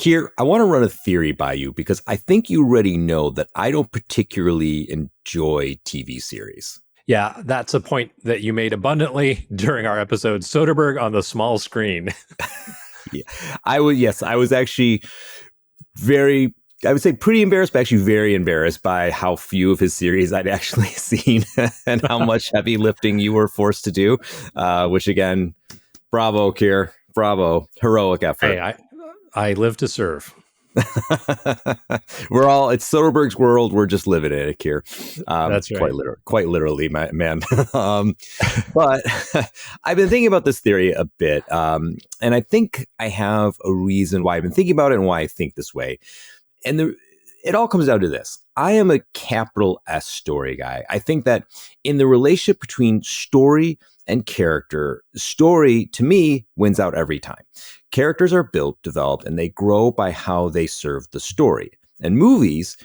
Keir, I want to run a theory by you because I think you already know that I don't particularly enjoy TV series. Yeah, that's a point that you made abundantly during our episode, Soderbergh on the small screen. Yeah, I was actually I would say pretty embarrassed, but actually very embarrassed by how few of his series I'd actually seen and how much heavy lifting you were forced to do, which again, bravo, Keir, bravo, heroic effort. Hey, I live to serve. It's Soderbergh's world. We're just living in it here. That's right. Quite literally, man. But I've been thinking about this theory a bit. And I think I have a reason why I've been thinking about it and why I think this way. And it all comes down to this. I am a capital S story guy. I think that in the relationship between story and character, story to me wins out every time. Characters are built, developed, and they grow by how they serve the story. And movies,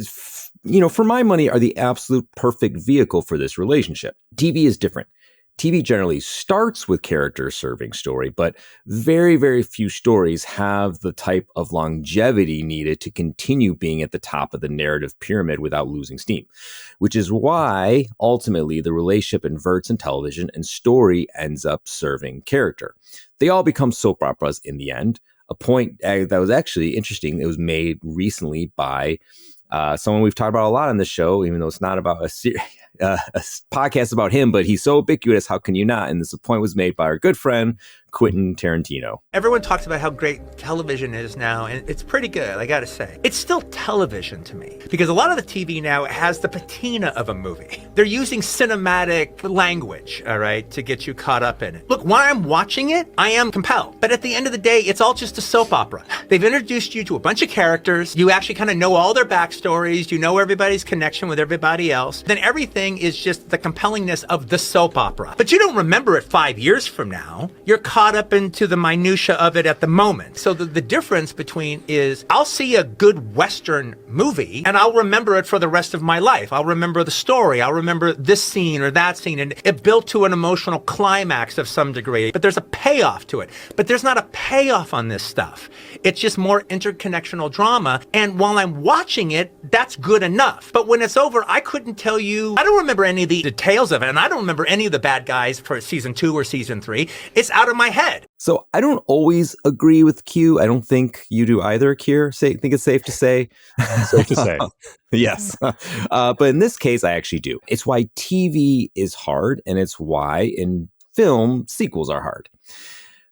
for my money, are the absolute perfect vehicle for this relationship. TV is different. TV generally starts with characters serving story, but very, very few stories have the type of longevity needed to continue being at the top of the narrative pyramid without losing steam, which is why ultimately the relationship inverts in television and story ends up serving character. They all become soap operas in the end. A point that was actually interesting, it was made recently by someone we've talked about a lot on the show, even though it's not about a podcast about him, but he's so ubiquitous, how can you not? And this point was made by our good friend, Quentin Tarantino. Everyone talks about how great television is now, and it's pretty good, I gotta say. It's still television to me, because a lot of the TV now has the patina of a movie. They're using cinematic language, all right, to get you caught up in it. Look, while I'm watching it, I am compelled. But at the end of the day, it's all just a soap opera. They've introduced you to a bunch of characters. You actually kind of know all their backstories. You know everybody's connection with everybody else. Then everything is just the compellingness of the soap opera. But you don't remember it 5 years from now. You're caught up into the minutia of it at the moment. So the difference between is I'll see a good Western movie and I'll remember it for the rest of my life. I'll remember the story. I'll remember this scene or that scene, and it built to an emotional climax of some degree. But there's a payoff to it. But there's not a payoff on this stuff. It's just more interconnectional drama. And while I'm watching it, that's good enough. But when it's over, I couldn't tell you, I don't remember any of the details of it. And I don't remember any of the bad guys for season 2 or season 3. It's out of my head. So I don't always agree with Q. I don't think you do either, Keir. Think it's safe to say. Safe to say. Yes. But in this case, I actually do. It's why TV is hard, and it's why in film, sequels are hard.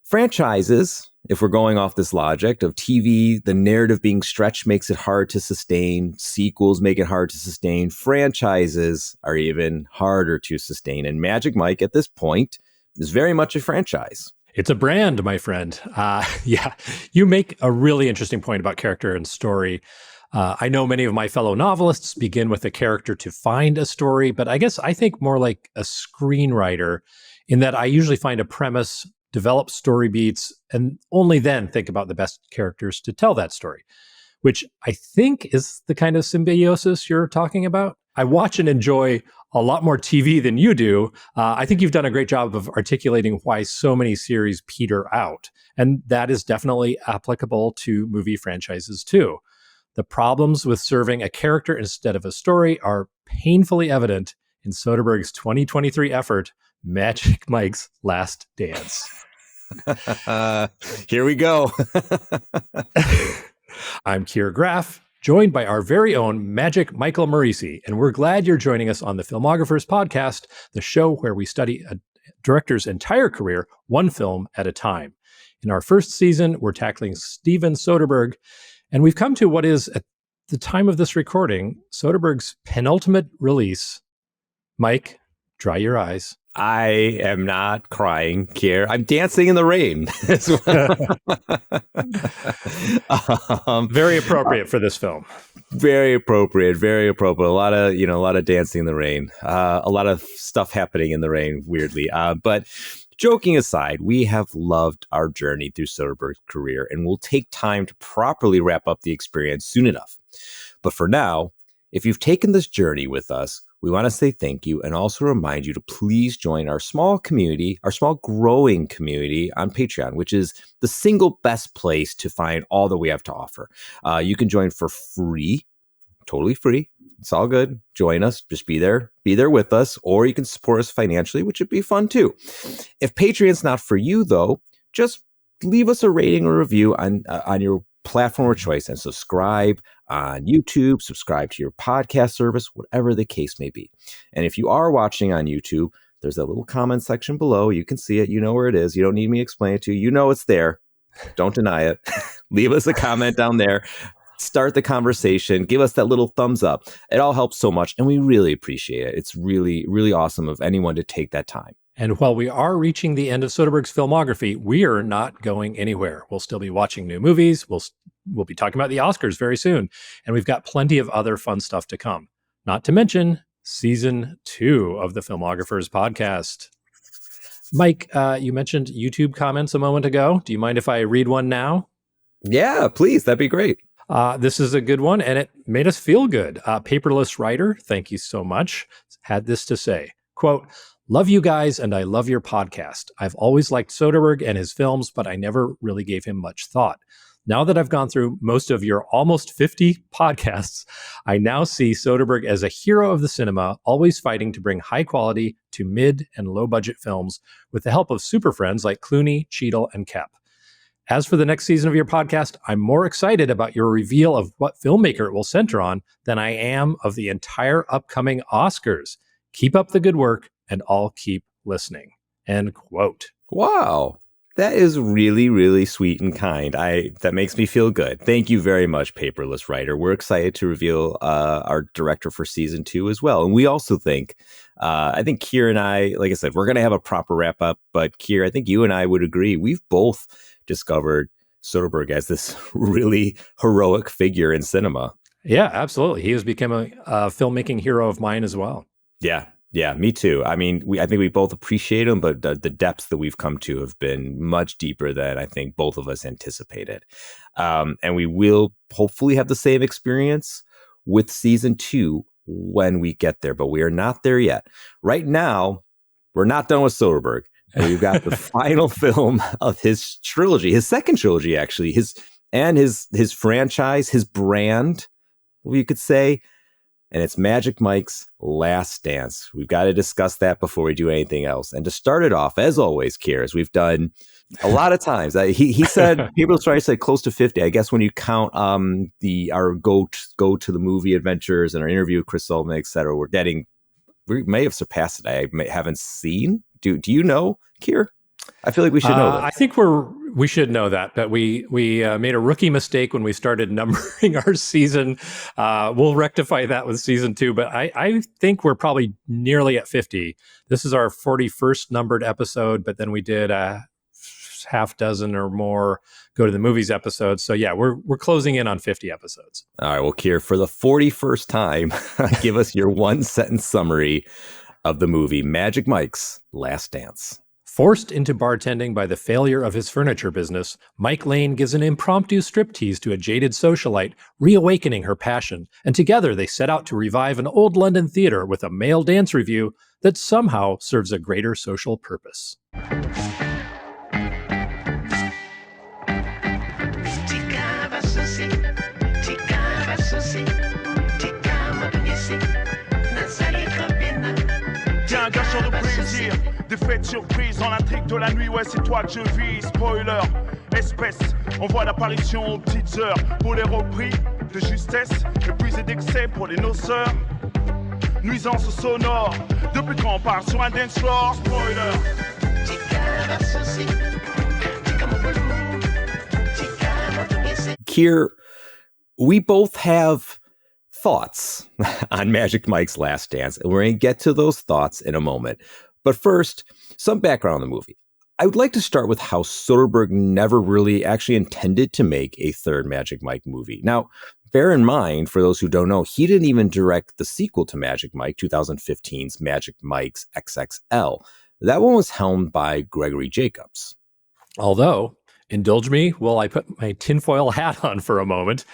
Franchises, if we're going off this logic of TV, the narrative being stretched makes it hard to sustain. Sequels make it hard to sustain. Franchises are even harder to sustain. And Magic Mike, at this point, is very much a franchise. It's a brand, my friend. Yeah, you make a really interesting point about character and story. I know many of my fellow novelists begin with a character to find a story, but I guess I think more like a screenwriter in that I usually find a premise, develop story beats, and only then think about the best characters to tell that story, which I think is the kind of symbiosis you're talking about. I watch and enjoy a lot more TV than you do. I think you've done a great job of articulating why so many series peter out. And that is definitely applicable to movie franchises too. The problems with serving a character instead of a story are painfully evident in Soderbergh's 2023 effort, Magic Mike's Last Dance. Here we go. I'm Keir Graff, joined by our very own Magic Michael Moreci, and we're glad you're joining us on the Filmographers podcast, the show where we study a director's entire career, one film at a time. In our first season, we're tackling Steven Soderbergh, and we've come to what is, at the time of this recording, Soderbergh's penultimate release. Mike, dry your eyes. I am not crying, Keir. I'm dancing in the rain. Very appropriate for this film. Very appropriate. Very appropriate. A lot of dancing in the rain. A lot of stuff happening in the rain, weirdly. But joking aside, we have loved our journey through Soderbergh's career, and we'll take time to properly wrap up the experience soon enough. But for now, if you've taken this journey with us, we want to say thank you and also remind you to please join our small community, our small growing community on Patreon, which is the single best place to find all that we have to offer. You can join for free, totally free. It's all good. Join us. Just be there with us, or you can support us financially, which would be fun too. If Patreon's not for you though, just leave us a rating or review on your platform of choice and subscribe on YouTube, subscribe to your podcast service, whatever the case may be. And if you are watching on YouTube, there's a little comment section below. You can see it. You know where it is. You don't need me to explain it to you. You know it's there. Don't deny it. Leave us a comment down there. Start the conversation. Give us that little thumbs up. It all helps so much, and we really appreciate it. It's really, really awesome of anyone to take that time. And while we are reaching the end of Soderbergh's filmography, we are not going anywhere. We'll still be watching new movies. We'll be talking about the Oscars very soon. And we've got plenty of other fun stuff to come. Not to mention season 2 of the Filmographers podcast. Mike, you mentioned YouTube comments a moment ago. Do you mind if I read one now? Yeah, please. That'd be great. This is a good one, and it made us feel good. Paperless Writer, thank you so much, had this to say, quote, "Love you guys, and I love your podcast. I've always liked Soderbergh and his films, but I never really gave him much thought. Now that I've gone through most of your almost 50 podcasts, I now see Soderbergh as a hero of the cinema, always fighting to bring high quality to mid and low budget films with the help of super friends like Clooney, Cheadle, and Kep. As for the next season of your podcast, I'm more excited about your reveal of what filmmaker it will center on than I am of the entire upcoming Oscars. Keep up the good work, and I'll keep listening." End quote. Wow. That is really, really sweet and kind. That makes me feel good. Thank you very much, Paperless Writer. We're excited to reveal our director for season 2 as well. And we also think, I think Keir and I, like I said, we're going to have a proper wrap up. But Keir, I think you and I would agree. We've both discovered Soderbergh as this really heroic figure in cinema. Yeah, absolutely. He has become a filmmaking hero of mine as well. Yeah, me too. I mean, I think we both appreciate him, but the depths that we've come to have been much deeper than I think both of us anticipated. And we will hopefully have the same experience with season 2 when we get there, but we are not there yet. Right now, we're not done with Soderbergh. And we've got the final film of his trilogy, his second trilogy, actually, his franchise, his brand, you could say. And it's Magic Mike's Last Dance. We've got to discuss that before we do anything else. And to start it off, as always, Keir, as we've done a lot of times, he said, people try to say close to 50. I guess when you count our go to the movie adventures and our interview with Chris Sullivan, et cetera, we may have surpassed it. I haven't seen. Do you know, Keir? I feel like we should know that. I think we should know that, but we made a rookie mistake when we started numbering our season. We'll rectify that with season 2, but I think we're probably nearly at 50. This is our 41st numbered episode, but then we did a half dozen or more go to the movies episodes. So yeah, we're closing in on 50 episodes. All right, well, Keir, for the 41st time, give us your one sentence summary of the movie Magic Mike's Last Dance. Forced into bartending by the failure of his furniture business, Mike Lane gives an impromptu striptease to a jaded socialite, reawakening her passion, and together they set out to revive an old London theater with a male dance revue that somehow serves a greater social purpose. Des fêtes surprises dans l'intrigue de la nuit, ouais c'est toi que je vis, spoiler, espèce, on voit l'apparition aux petites heures, pour les repris de justesse, épuisés d'excès pour les noceurs, nuisance sonore, depuis quand on parle sur un dance floor, spoiler. Keir, we both have thoughts on Magic Mike's Last Dance, and we're going to get to those thoughts in a moment. But first, some background on the movie. I would like to start with how Soderbergh never really actually intended to make a third Magic Mike movie. Now, bear in mind, for those who don't know, he didn't even direct the sequel to Magic Mike, 2015's Magic Mike's XXL. That one was helmed by Gregory Jacobs. Although, indulge me while I put my tinfoil hat on for a moment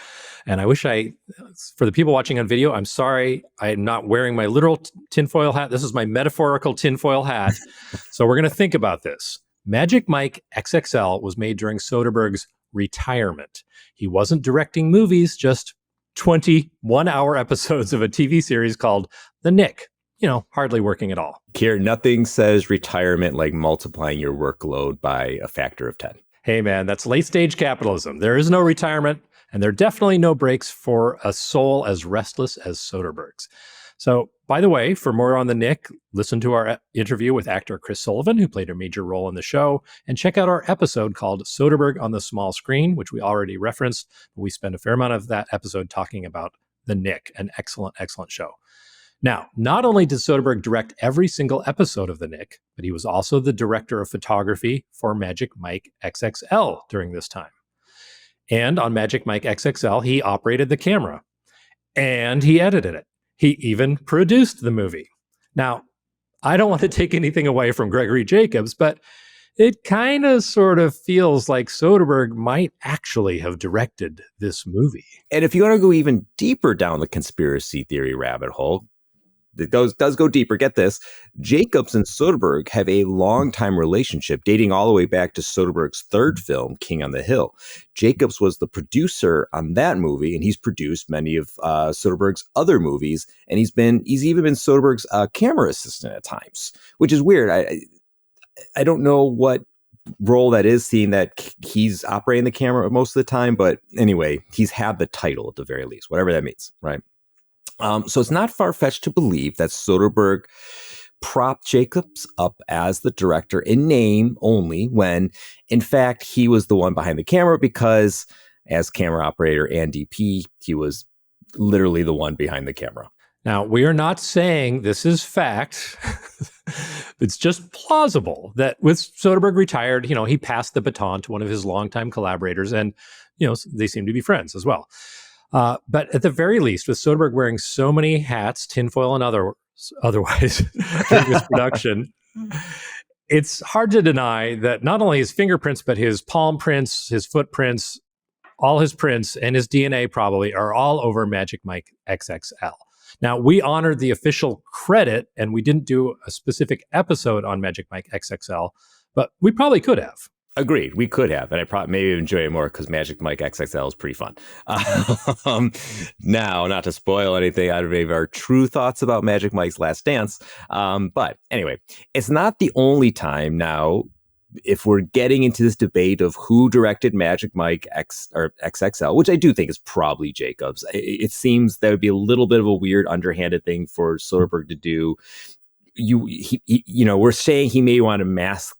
And I wish for the people watching on video, I'm sorry, I'm not wearing my literal tinfoil hat. This is my metaphorical tinfoil hat. So we're going to think about this. Magic Mike XXL was made during Soderbergh's retirement. He wasn't directing movies, just 21-hour episodes of a TV series called The Nick. Hardly working at all. Keir, nothing says retirement like multiplying your workload by a factor of 10. Hey, man, that's late-stage capitalism. There is no retirement, and there are definitely no breaks for a soul as restless as Soderbergh's. So, by the way, for more on The Nick, listen to our interview with actor Chris Sullivan, who played a major role in the show, and check out our episode called Soderbergh on the Small Screen, which we already referenced. We spend a fair amount of that episode talking about The Nick, an excellent, excellent show. Now, not only did Soderbergh direct every single episode of The Nick, but he was also the director of photography for Magic Mike XXL during this time. And on Magic Mike XXL, he operated the camera and he edited it. He even produced the movie. Now, I don't want to take anything away from Gregory Jacobs, but it kind of sort of feels like Soderbergh might actually have directed this movie. And if you want to go even deeper down the conspiracy theory rabbit hole, it does go deeper. Get this. Jacobs and Soderbergh have a long-time relationship dating all the way back to Soderbergh's third film, King on the Hill. Jacobs was the producer on that movie, and he's produced many of Soderbergh's other movies, and he's even been Soderbergh's camera assistant at times, which is weird. I don't know what role that is, seeing that he's operating the camera most of the time, but anyway, he's had the title at the very least, whatever that means, right? So it's not far-fetched to believe that Soderbergh propped Jacobs up as the director in name only, when in fact he was the one behind the camera, because as camera operator and DP, he was literally the one behind the camera. Now, we are not saying this is fact. It's just plausible that with Soderbergh retired, he passed the baton to one of his longtime collaborators, and they seem to be friends as well. But at the very least, with Soderbergh wearing so many hats, tinfoil and otherwise, during this production, it's hard to deny that not only his fingerprints, but his palm prints, his footprints, all his prints, and his DNA probably are all over Magic Mike XXL. Now, we honored the official credit, and we didn't do a specific episode on Magic Mike XXL, but we probably could have. Agreed. We could have, and I probably maybe enjoy it more because Magic Mike XXL is pretty fun. Now, not to spoil anything out of any of our true thoughts about Magic Mike's Last Dance, but anyway, it's not the only time now. If we're getting into this debate of who directed Magic Mike XXL, which I do think is probably Jacobs, it seems that would be a little bit of a weird, underhanded thing for Soderbergh to do. We're saying he may want to mask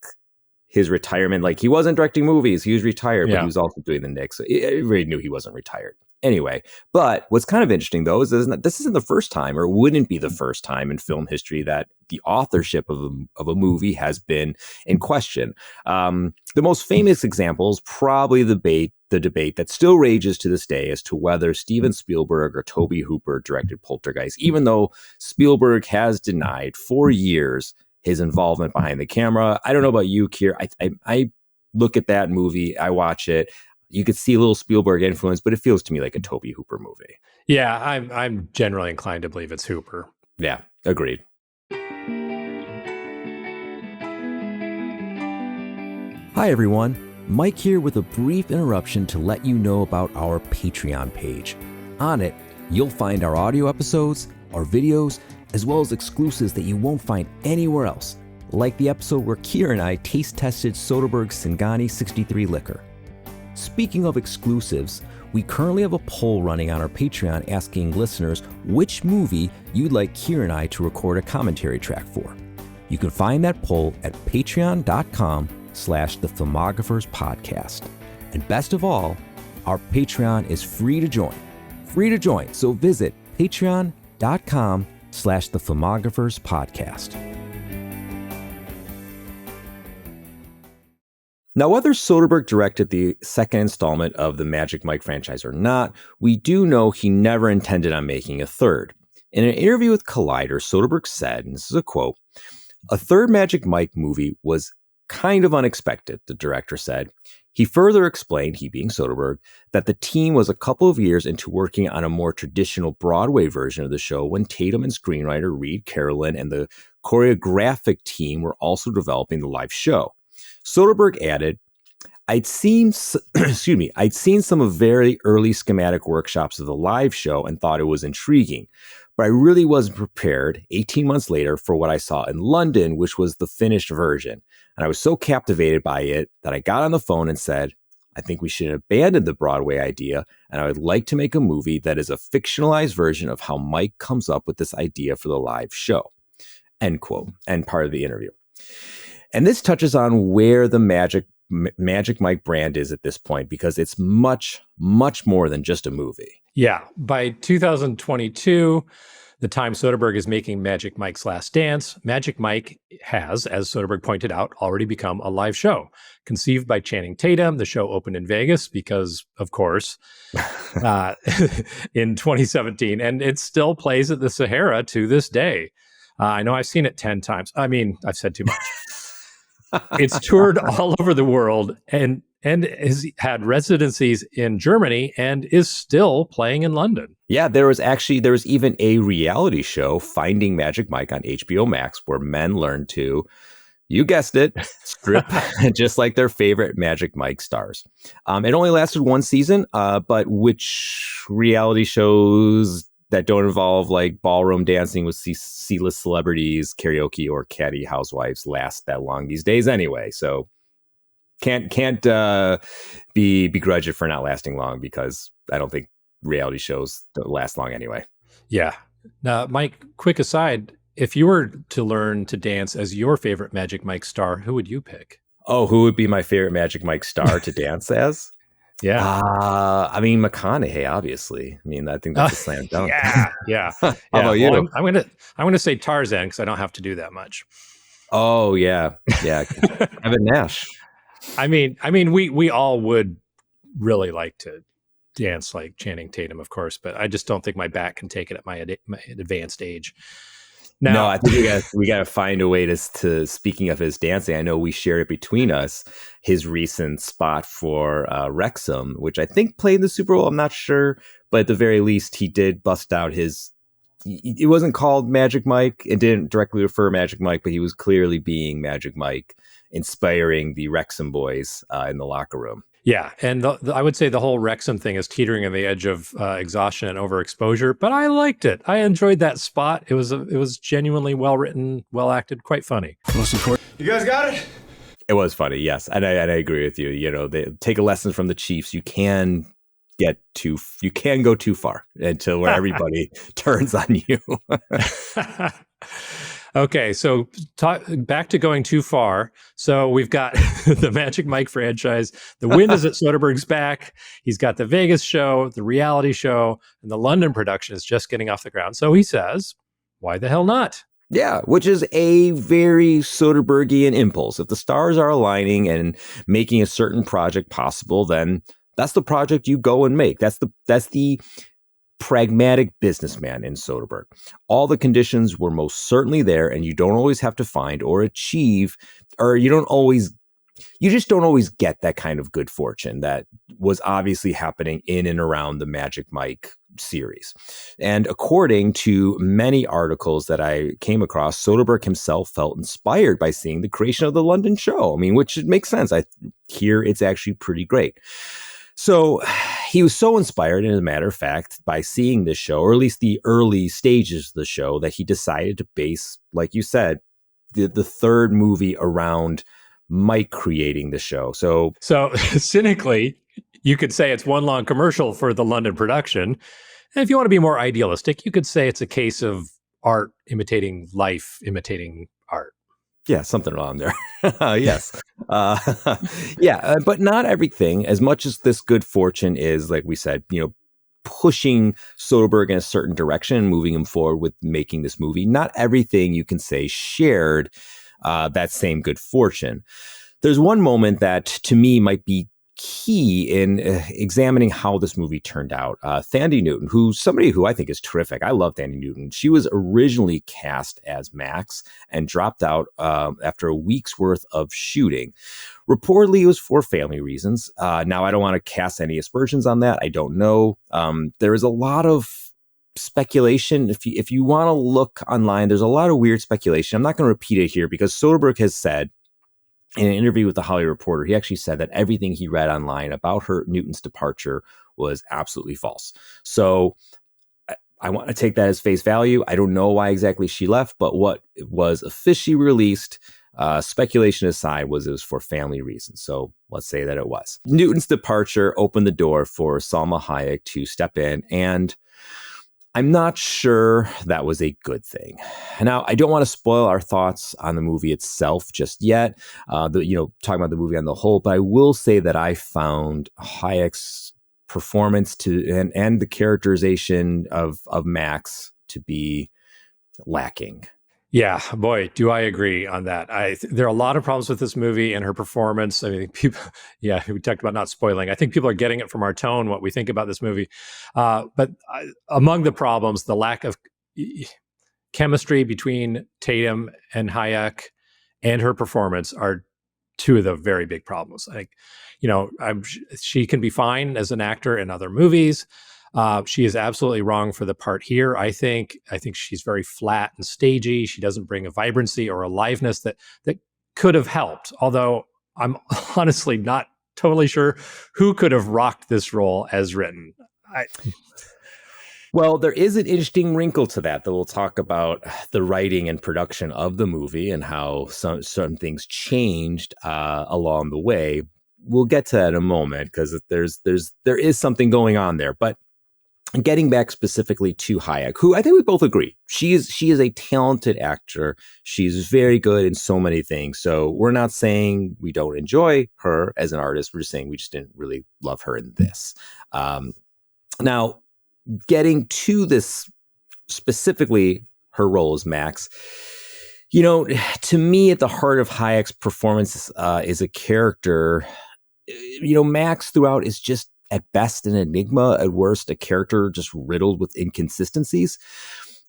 his retirement, like he wasn't directing movies, he was retired, but he was also doing the Knicks. So everybody knew he wasn't retired. Anyway, but what's kind of interesting though is this isn't the first time, or wouldn't be the first time in film history, that the authorship of a movie has been in question. The most famous example is probably the debate that still rages to this day as to whether Steven Spielberg or Tobe Hooper directed Poltergeist, even though Spielberg has denied for years his involvement behind the camera. I don't know about you, Keir. I look at that movie, I watch it. You could see a little Spielberg influence, but it feels to me like a Tobe Hooper movie. Yeah, I'm generally inclined to believe it's Hooper. Yeah, agreed. Hi, everyone. Mike here with a brief interruption to let you know about our Patreon page. On it, you'll find our audio episodes, our videos, as well as exclusives that you won't find anywhere else, like the episode where Keir and I taste tested Soderbergh's Singani 63 liquor. Speaking of exclusives, we currently have a poll running on our Patreon asking listeners which movie you'd like Keir and I to record a commentary track for. You can find that poll at patreon.com/the Filmographers podcast. And best of all, our Patreon is free to join. So visit patreon.com/the Filmographers podcast. Now, whether Soderbergh directed the second installment of the Magic Mike franchise or not, we do know he never intended on making a third. In an interview with Collider, Soderbergh said, and this is a quote, "A third Magic Mike movie was kind of unexpected," the director said. He further explained, he being Soderbergh, that the team was a couple of years into working on a more traditional Broadway version of the show when Tatum and screenwriter Reed Carolyn and the choreographic team were also developing the live show. Soderbergh added, I'd seen some of very early schematic workshops of the live show and thought it was intriguing, but I really wasn't prepared 18 months later for what I saw in London, which was the finished version. And I was so captivated by it that I got on the phone and said, I think we should abandon the Broadway idea, and I would like to make a movie that is a fictionalized version of how Mike comes up with this idea for the live show. End quote. And part of the interview. And this touches on where the Magic Mike brand is at this point, because it's much, much more than just a movie. Yeah. By 2022, the time Soderbergh is making Magic Mike's Last Dance, Magic Mike has, as Soderbergh pointed out, already become a live show. Conceived by Channing Tatum, the show opened in Vegas because, of course, in 2017, and it still plays at the Sahara to this day. I know I've seen it 10 times. I mean, I've said too much. It's toured all over the world and has had residencies in Germany and is still playing in London. Yeah, there was even a reality show, Finding Magic Mike, on HBO Max, where men learn to, you guessed it, strip just like their favorite Magic Mike stars. It only lasted one season, but which reality shows that don't involve like ballroom dancing with C-list celebrities, karaoke, or catty housewives last that long these days anyway? So can't be begrudged for not lasting long, because I don't think reality shows don't last long anyway. Yeah. Now, Mike, quick aside, if you were to learn to dance as your favorite Magic Mike star, who would you pick? Oh, who would be my favorite Magic Mike star to dance as? Yeah. I mean, McConaughey, obviously. I mean, I think that's a slam dunk. Yeah. How about you? Well, I'm gonna say Tarzan, because I don't have to do that much. Oh, yeah. Kevin Nash. I mean, we all would really like to dance like Channing Tatum, of course, but I just don't think my back can take it at my advanced age. Now, no, I think we got to find a way to. Speaking of his dancing, I know we share it between us. His recent spot for Wrexham, which I think played in the Super Bowl. I'm not sure, but at the very least, he did bust out his. It wasn't called Magic Mike. It didn't directly refer Magic Mike, but he was clearly being Magic Mike, inspiring the Wrexham boys in the locker room. Yeah, and I would say the whole Wrexham thing is teetering on the edge of exhaustion and overexposure, but I liked it. I enjoyed that spot. It was genuinely well written, well acted, quite funny. You guys got it? It was funny, yes, and I agree with you. You know, they take a lesson from the Chiefs. You can go too far until where everybody turns on you. Okay, so back to going too far. So we've got the Magic Mike franchise. The wind is at Soderbergh's back. He's got the Vegas show, the reality show, and the London production is just getting off the ground. So he says, why the hell not? Yeah, which is a very Soderberghian impulse. If the stars are aligning and making a certain project possible, then that's the project you go and make. That's the pragmatic businessman in Soderbergh. All the conditions were most certainly there, and you don't always have to find or achieve, or you just don't always get that kind of good fortune that was obviously happening in and around the Magic Mike series. And according to many articles that I came across, Soderbergh himself felt inspired by seeing the creation of the London show. I mean, which makes sense. I hear it's actually pretty great. So he was so inspired, and as a matter of fact, by seeing this show, or at least the early stages of the show, that he decided to base, like you said, the third movie around Mike creating the show. So cynically, you could say it's one long commercial for the London production. And if you want to be more idealistic, you could say it's a case of art imitating life, imitating art. Yeah, something around there. Yes. But not everything. As much as this good fortune is, like we said, pushing Soderbergh in a certain direction and moving him forward with making this movie, not everything you can say shared that same good fortune. There's one moment that to me might be key in examining how this movie turned out. Thandie Newton, who's somebody who I think is terrific. I love Thandie Newton. She was originally cast as Max and dropped out after a week's worth of shooting. Reportedly, it was for family reasons. Now, I don't want to cast any aspersions on that. I don't know. There is a lot of speculation. If you want to look online, there's a lot of weird speculation. I'm not going to repeat it here because Soderbergh has said in an interview with the Hollywood Reporter, he actually said that everything he read online about Newton's departure was absolutely false. So I want to take that as face value. I don't know why exactly she left, but what was officially released, speculation aside, was it was for family reasons. So let's say that it was. Newton's departure opened the door for Salma Hayek to step in, and I'm not sure that was a good thing. Now, I don't want to spoil our thoughts on the movie itself just yet, talking about the movie on the whole, but I will say that I found Hayek's performance and the characterization of Max to be lacking. Yeah, boy, do I agree on that. There are a lot of problems with this movie and her performance. I mean, people, yeah, we talked about not spoiling. I think people are getting it from our tone, what we think about this movie. But among the problems, the lack of chemistry between Tatum and Hayek and her performance are two of the very big problems. She can be fine as an actor in other movies. She is absolutely wrong for the part here. I think she's very flat and stagey. She doesn't bring a vibrancy or aliveness that could have helped. Although I'm honestly not totally sure who could have rocked this role as written. Well, there is an interesting wrinkle to that we'll talk about the writing and production of the movie and how some things changed along the way. We'll get to that in a moment because there is something going on there. But getting back specifically to Hayek, who I think we both agree, she is a talented actor. She's very good in so many things. So we're not saying we don't enjoy her as an artist. We're just saying we just didn't really love her in this. Now, getting to this specifically, her role as Max, to me, at the heart of Hayek's performance is a character. Max throughout is just at best an enigma, at worst a character just riddled with inconsistencies.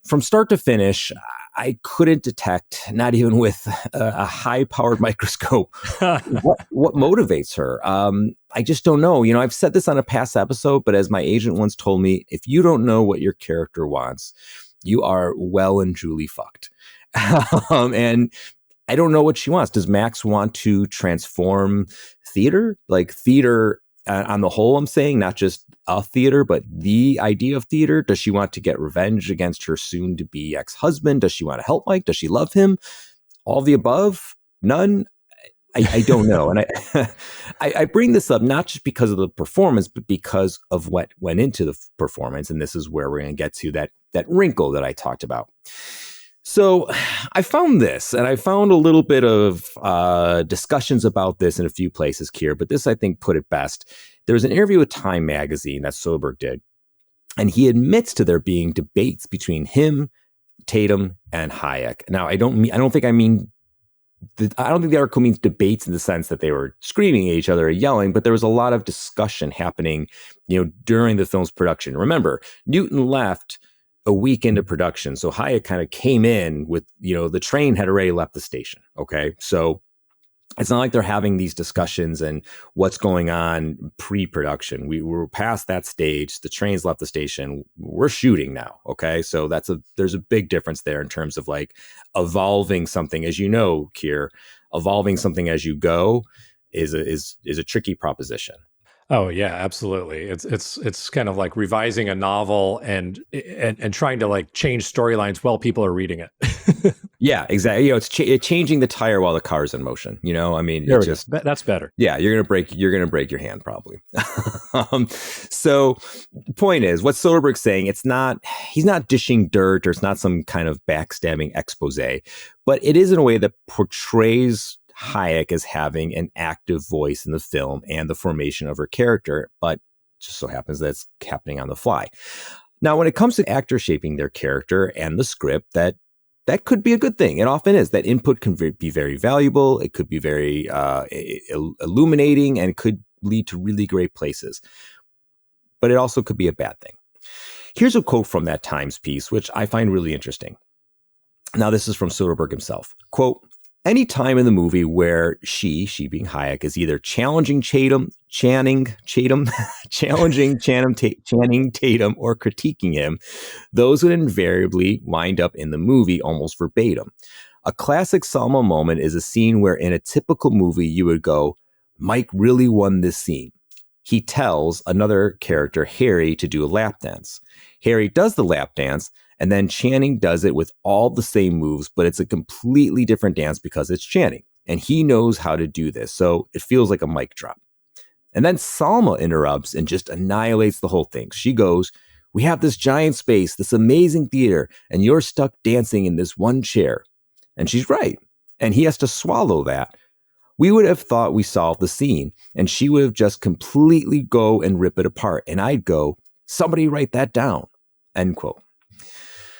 From start to finish, I couldn't detect, not even with a high-powered microscope, what motivates her. I just don't know. I've said this on a past episode, but as my agent once told me, if you don't know what your character wants, you are well and truly fucked. And I don't know what she wants. Does Max want to transform theater? Like theater on the whole, I'm saying, not just a theater, but the idea of theater. Does she want to get revenge against her soon-to-be ex-husband? Does she want to help Mike? Does she love him? All of the above? None? I don't know. And I bring this up not just because of the performance, but because of what went into the performance. And this is where we're going to get to that wrinkle that I talked about. So I found this, and I found a little bit of discussions about this in a few places, Keir, but this, I think, put it best. There was an interview with Time magazine that Soderbergh did, and he admits to there being debates between him, Tatum, and Hayek. Now, I don't think the article means debates in the sense that they were screaming at each other or yelling, but there was a lot of discussion happening, during the film's production. Remember, Newton left a week into production. So Hayek kind of came in with, the train had already left the station. Okay. So it's not like they're having these discussions and what's going on pre-production. We were past that stage. The train's left the station. We're shooting now. Okay. So there's a big difference there in terms of like evolving something, as you know, Keir, evolving something as you go is a tricky proposition. Oh yeah, absolutely. It's kind of like revising a novel and trying to like change storylines while people are reading it. Yeah, exactly. It's changing the tire while the car's in motion. I mean, that's better. Yeah, you're gonna break your hand probably. So the point is, what Soderbergh's saying, he's not dishing dirt, or it's not some kind of backstabbing expose, but it is in a way that portrays Hayek as having an active voice in the film and the formation of her character, but just so happens that it's happening on the fly. Now, when it comes to actors shaping their character and the script, that could be a good thing. It often is. That input can be very valuable. It could be very illuminating, and it could lead to really great places. But it also could be a bad thing. Here's a quote from that Times piece, which I find really interesting. Now, this is from Soderbergh himself. Quote, any time in the movie where she being Hayek, is either challenging Channing Tatum, or critiquing him, those would invariably wind up in the movie almost verbatim. A classic Salma moment is a scene where in a typical movie you would go, Mike really won this scene. He tells another character, Harry, to do a lap dance. Harry does the lap dance, and then Channing does it with all the same moves, but it's a completely different dance because it's Channing. And he knows how to do this, so it feels like a mic drop. And then Salma interrupts and just annihilates the whole thing. She goes, we have this giant space, this amazing theater, and you're stuck dancing in this one chair. And she's right. And he has to swallow that. We would have thought we solved the scene, and she would have just completely go and rip it apart. And I'd go, somebody write that down, end quote.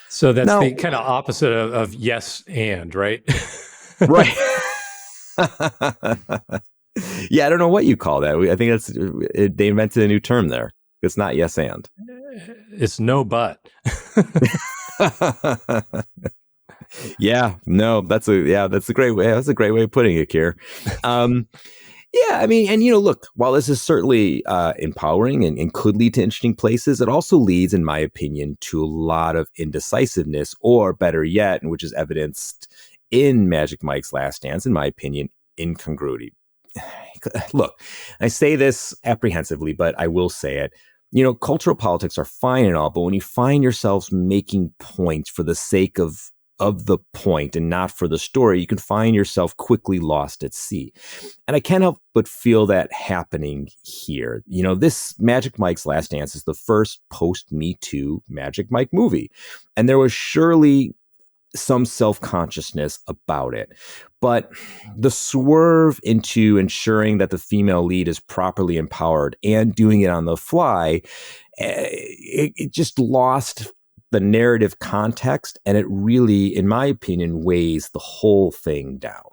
So that's the kind of opposite of yes and, right? Right. Yeah, I don't know what you call that. I think they invented a new term there. It's not yes and. It's no but. Yeah, no, that's a great way. That's a great way of putting it, Keir. Yeah, I mean, and look, while this is certainly empowering and could lead to interesting places, it also leads, in my opinion, to a lot of indecisiveness, or better yet, and which is evidenced in Magic Mike's Last Dance, in my opinion, incongruity. Look, I say this apprehensively, but I will say it. Cultural politics are fine and all, but when you find yourselves making points for the sake of the point and not for the story, you can find yourself quickly lost at sea. And I can't help but feel that happening here. This Magic Mike's Last Dance is the first post-Me Too Magic Mike movie. And there was surely some self-consciousness about it. But the swerve into ensuring that the female lead is properly empowered and doing it on the fly, it just lost the narrative context, and it really, in my opinion, weighs the whole thing down.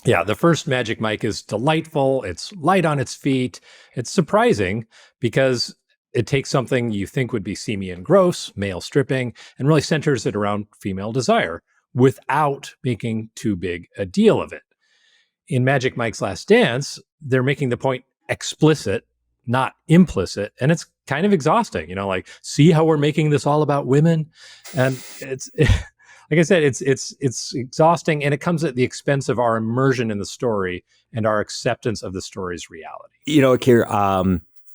Yeah, the first Magic Mike is delightful. It's light on its feet. It's surprising because it takes something you think would be seamy and gross, male stripping, and really centers it around female desire without making too big a deal of it. In Magic Mike's Last Dance, they're making the point explicit, not implicit, and it's kind of exhausting, like, see how we're making this all about women? And it's like I said, it's exhausting, and it comes at the expense of our immersion in the story and our acceptance of the story's reality. Keir,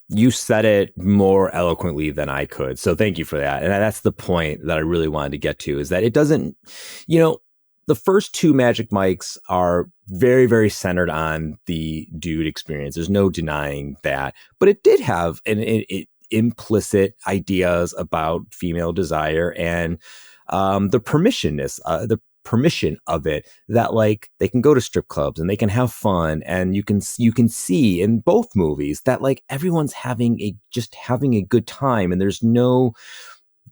you said it more eloquently than I could, so thank you for that. And that's the point that I really wanted to get to, is that it doesn't, the first two Magic Mikes are very, very centered on the dude experience. There's no denying that. But it did have an implicit ideas about female desire and the permission of it, that like they can go to strip clubs and they can have fun, and you can see in both movies that like everyone's having a good time, and there's no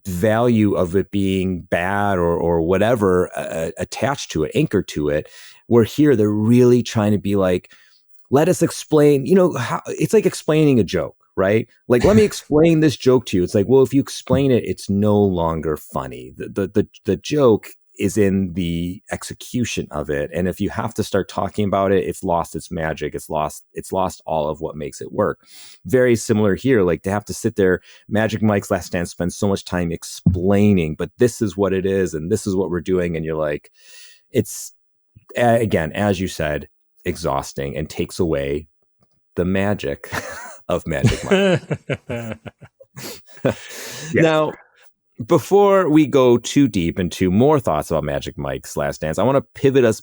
value of it being bad or whatever attached to it, anchored to it. Where here they're really trying to be like, let us explain, how it's like explaining a joke, right? Like, let me explain this joke to you. It's like, well, if you explain it, it's no longer funny. The joke is in the execution of it. And if you have to start talking about it, it's lost its magic. It's lost all of what makes it work. Very similar here. Like, to have to sit there, Magic Mike's Last Dance spends so much time explaining, but this is what it is, and this is what we're doing. And you're like, it's, again, as you said, exhausting and takes away the magic of Magic Mike. Yeah. Now, before we go too deep into more thoughts about Magic Mike's Last Dance, I want to pivot us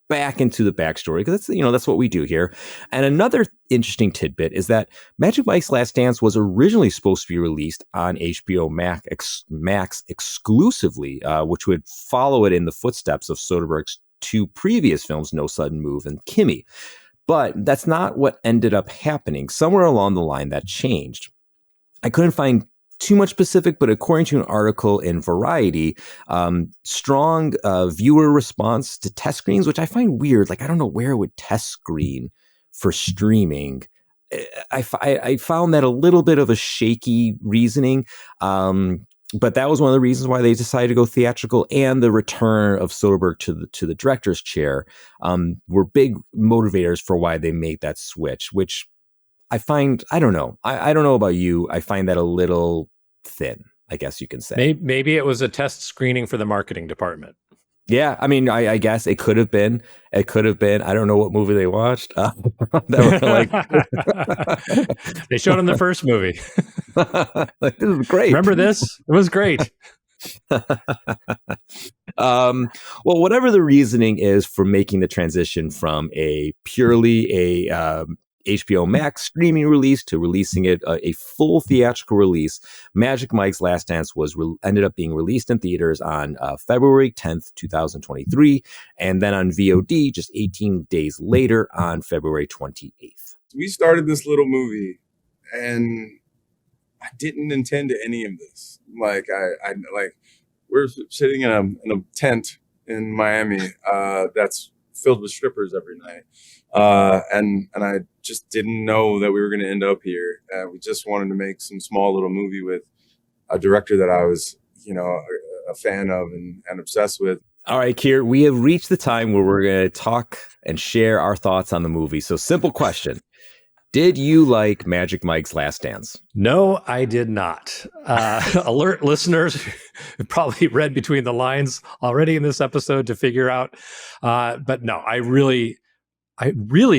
back into the backstory, because that's what we do here. And another interesting tidbit is that Magic Mike's Last Dance was originally supposed to be released on HBO Max exclusively, which would follow it in the footsteps of Soderbergh's two previous films, No Sudden Move and Kimmy. But that's not what ended up happening. Somewhere along the line that changed. I couldn't find too much specific, but according to an article in Variety, strong viewer response to test screens, which I find weird. Like, I don't know where it would test screen for streaming I found that a little bit of a shaky reasoning. But that was one of the reasons why they decided to go theatrical, and the return of Soderbergh to the director's chair were big motivators for why they made that switch, which I find, I don't know. I don't know about you. I find that a little thin, I guess you can say. Maybe it was a test screening for the marketing department. Yeah, I mean, I guess it could have been. It could have been. I don't know what movie they watched. They showed him the first movie. Like, this is great. Remember this? It was great. Well, whatever the reasoning is for making the transition from a purely HBO Max streaming release to releasing it a full theatrical release, Magic Mike's Last Dance ended up being released in theaters on February 10th, 2023, and then on VOD just 18 days later on February 28th. We started this little movie, and I didn't intend to any of this. Like we're sitting in a tent in Miami that's filled with strippers every night, and I just didn't know that we were going to end up here. We just wanted to make some small little movie with a director that I was, a fan of and obsessed with. All right, Keir, we have reached the time where we're going to talk and share our thoughts on the movie. So, simple question. Did you like Magic Mike's Last Dance? No, I did not. Alert listeners have probably read between the lines already in this episode to figure out. But no, I really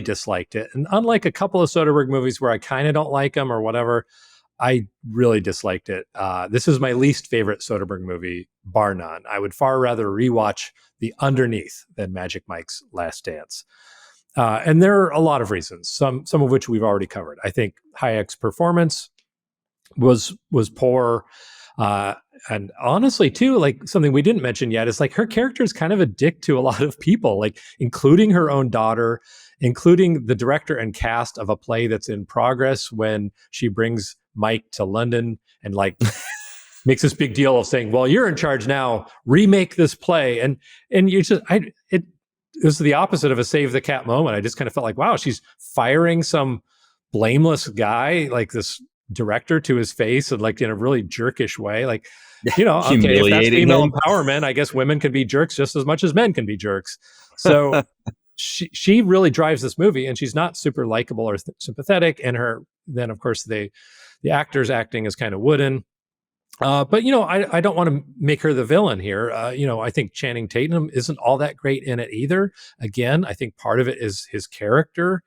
disliked it. And unlike a couple of Soderbergh movies where I kind of don't like them or whatever, I really disliked it. This is my least favorite Soderbergh movie, bar none. I would far rather rewatch The Underneath than Magic Mike's Last Dance. And there are a lot of reasons, some of which we've already covered. I think Hayek's performance was poor. And honestly, too, like something we didn't mention yet is like her character is kind of a dick to a lot of people, like including her own daughter, including the director and cast of a play that's in progress when she brings Mike to London and like makes this big deal of saying, well, you're in charge now, remake this play. And you just, it was the opposite of a save the cat moment. I just kind of felt like, wow, she's firing some blameless guy, like this director, to his face and like in a really jerkish way. Like, okay, if that's female empowerment, I guess women can be jerks just as much as men can be jerks. So she really drives this movie, and she's not super likable or sympathetic. And then of course the actor's acting is kind of wooden. But I don't want to make her the villain here. I think Channing Tatum isn't all that great in it either. Again, I think part of it is his character.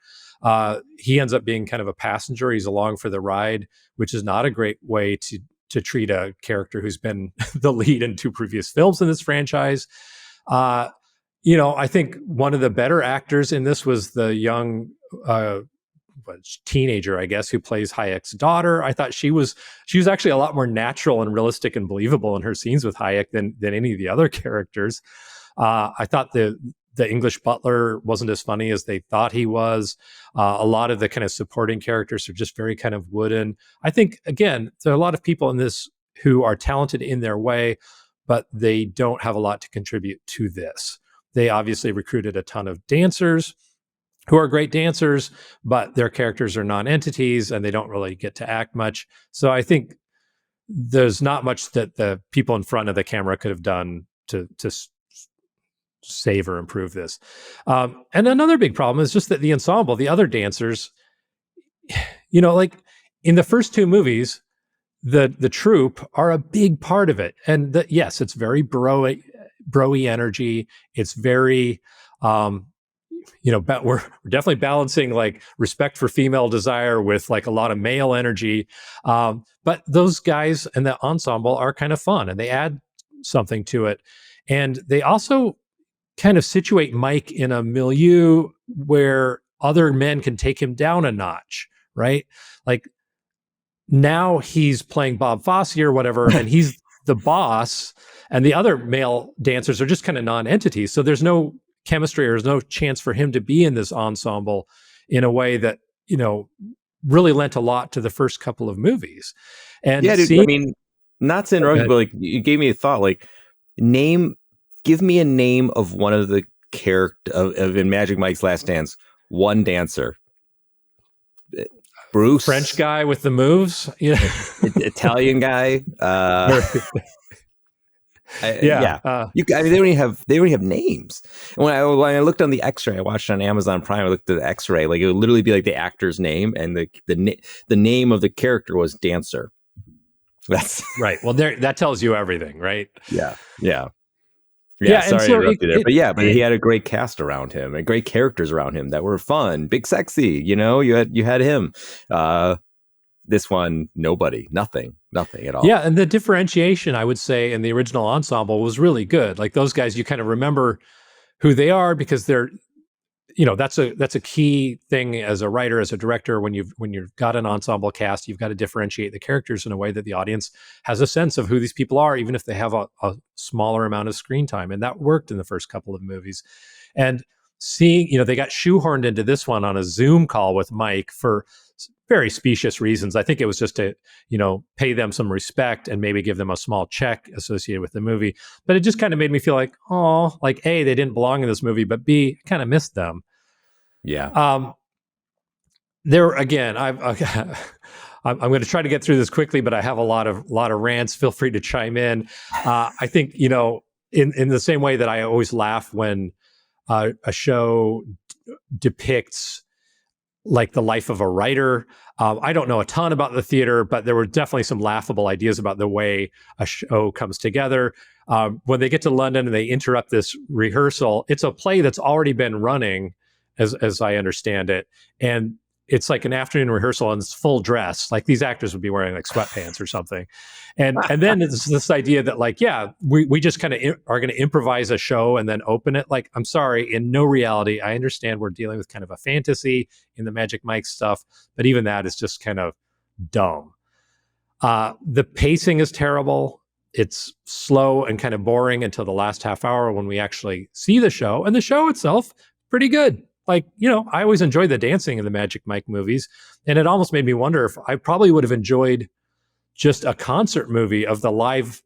He ends up being kind of a passenger. He's along for the ride, which is not a great way to treat a character who's been the lead in 2 previous films in this franchise. I think one of the better actors in this was the young teenager, I guess, who plays Hayek's daughter. I thought she was actually a lot more natural and realistic and believable in her scenes with Hayek than any of the other characters. I thought the English butler wasn't as funny as they thought he was. A lot of the kind of supporting characters are just very kind of wooden. I think, again, there are a lot of people in this who are talented in their way, but they don't have a lot to contribute to this. They obviously recruited a ton of dancers who are great dancers, but their characters are non-entities and they don't really get to act much. So I think there's not much that the people in front of the camera could have done to save or improve this. And another big problem is just that the ensemble, the other dancers, like in the first 2 movies, the troupe are a big part of it. And yes, it's very bro-y energy. It's very, we're definitely balancing like respect for female desire with like a lot of male energy. But those guys and the ensemble are kind of fun and they add something to it. And they also kind of situate Mike in a milieu where other men can take him down a notch, right? Like now he's playing Bob Fosse or whatever, and he's the boss, and the other male dancers are just kind of non-entities. So there's no chemistry or there's no chance for him to be in this ensemble in a way that, really lent a lot to the first couple of movies. And yeah, dude, I mean, not to interrupt, but like you gave me a thought, like give me a name of one of the character of in Magic Mike's Last Dance, one dancer. Bruce, French guy with the moves, Italian guy. Yeah. I mean, they don't even have names. And when I looked on the X-ray, I watched it on Amazon Prime. I looked at the X-ray, like it would literally be like the actor's name, and the name of the character was Dancer. That's right. Well, that tells you everything, right? Yeah. so Sorry to interrupt you there, but he had a great cast around him and great characters around him that were fun, big, sexy. You had him. This one, nobody, nothing at all. Yeah, and the differentiation, I would say, in the original ensemble was really good. Like those guys, you kind of remember who they are because they're, that's a key thing as a writer, as a director. When you've got an ensemble cast, you've got to differentiate the characters in a way that the audience has a sense of who these people are, even if they have a smaller amount of screen time. And that worked in the first couple of movies. And seeing, they got shoehorned into this one on a Zoom call with Mike for very specious reasons. I think it was just to, pay them some respect and maybe give them a small check associated with the movie. But it just kind of made me feel like, oh, like A, they didn't belong in this movie, but B, I kind of missed them. Yeah. There again, I'm going to try to get through this quickly, but I have a lot of rants. Feel free to chime in. I think, in the same way that I always laugh when a show depicts like the life of a writer. I don't know a ton about the theater, but there were definitely some laughable ideas about the way a show comes together. When they get to London and they interrupt this rehearsal, it's a play that's already been running, as I understand it. And it's like an afternoon rehearsal and it's full dress. Like these actors would be wearing like sweatpants or something. And then it's this idea that like, yeah, we just kind of are going to improvise a show and then open it. Like, I'm sorry, in no reality, I understand we're dealing with kind of a fantasy in the Magic Mike stuff, but even that is just kind of dumb. The pacing is terrible. It's slow and kind of boring until the last half hour when we actually see the show. And the show itself, pretty good. Like, I always enjoy the dancing in the Magic Mike movies. And it almost made me wonder if I probably would have enjoyed just a concert movie of the live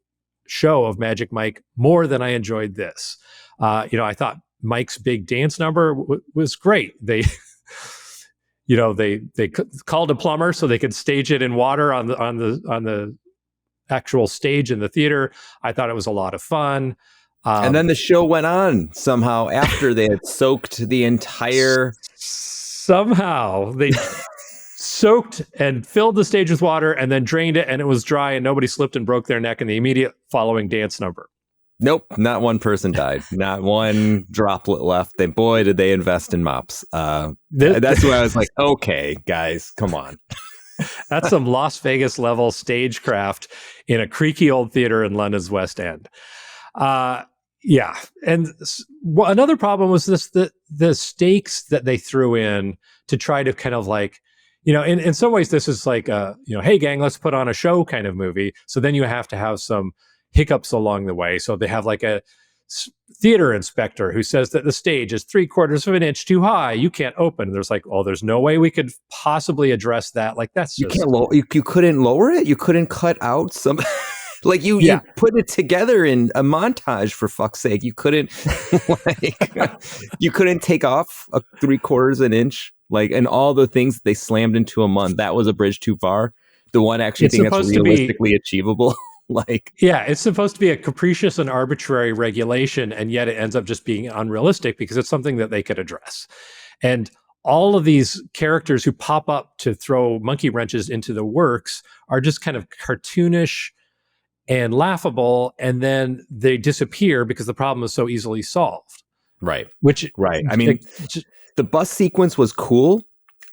show of Magic Mike more than I enjoyed this. I thought Mike's big dance number was great. They, they called a plumber so they could stage it in water on the actual stage in the theater. I thought it was a lot of fun. And then the show went on somehow after they had soaked the entire. Somehow they soaked and filled the stage with water and then drained it and it was dry and nobody slipped and broke their neck in the immediate following dance number. Nope, not one person died. Not one droplet left. Boy, did they invest in mops. That's why I was like, okay, guys, come on. That's some Las Vegas level stagecraft in a creaky old theater in London's West End. Yeah. And another problem was the stakes that they threw in to try to kind of like, in some ways this is like hey gang, let's put on a show kind of movie. So then you have to have some hiccups along the way. So they have like a theater inspector who says that the stage is 3/4 of an inch too high. You can't open. There's like, oh, there's no way we could possibly address that. Like that's just... You couldn't lower it. You couldn't cut out some... Like you put it together in a montage, for fuck's sake. You couldn't you couldn't take off a 3/4 an inch, like, and all the things they slammed into a month. That was a bridge too far. The one actually thing that's realistically achievable. It's supposed to be a capricious and arbitrary regulation, and yet it ends up just being unrealistic because it's something that they could address. And all of these characters who pop up to throw monkey wrenches into the works are just kind of cartoonish and laughable, and then they disappear because the problem is so easily solved. Right. Right. I mean, the bus sequence was cool.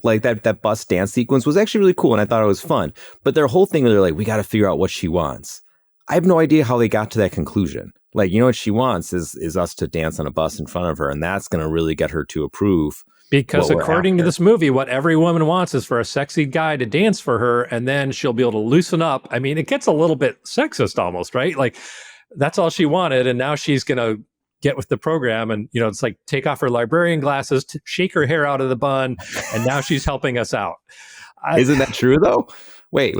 Like that bus dance sequence was actually really cool, and I thought it was fun. But their whole thing, they're like, we got to figure out what she wants. I have no idea how they got to that conclusion. Like, what she wants is us to dance on a bus in front of her, and that's going to really get her to approve. Because according to this movie, what every woman wants is for a sexy guy to dance for her, and then she'll be able to loosen up. I mean, it gets a little bit sexist almost, right? Like, that's all she wanted, and now she's going to get with the program. And, it's like take off her librarian glasses, shake her hair out of the bun, and now she's helping us out. Isn't that true, though? Wait.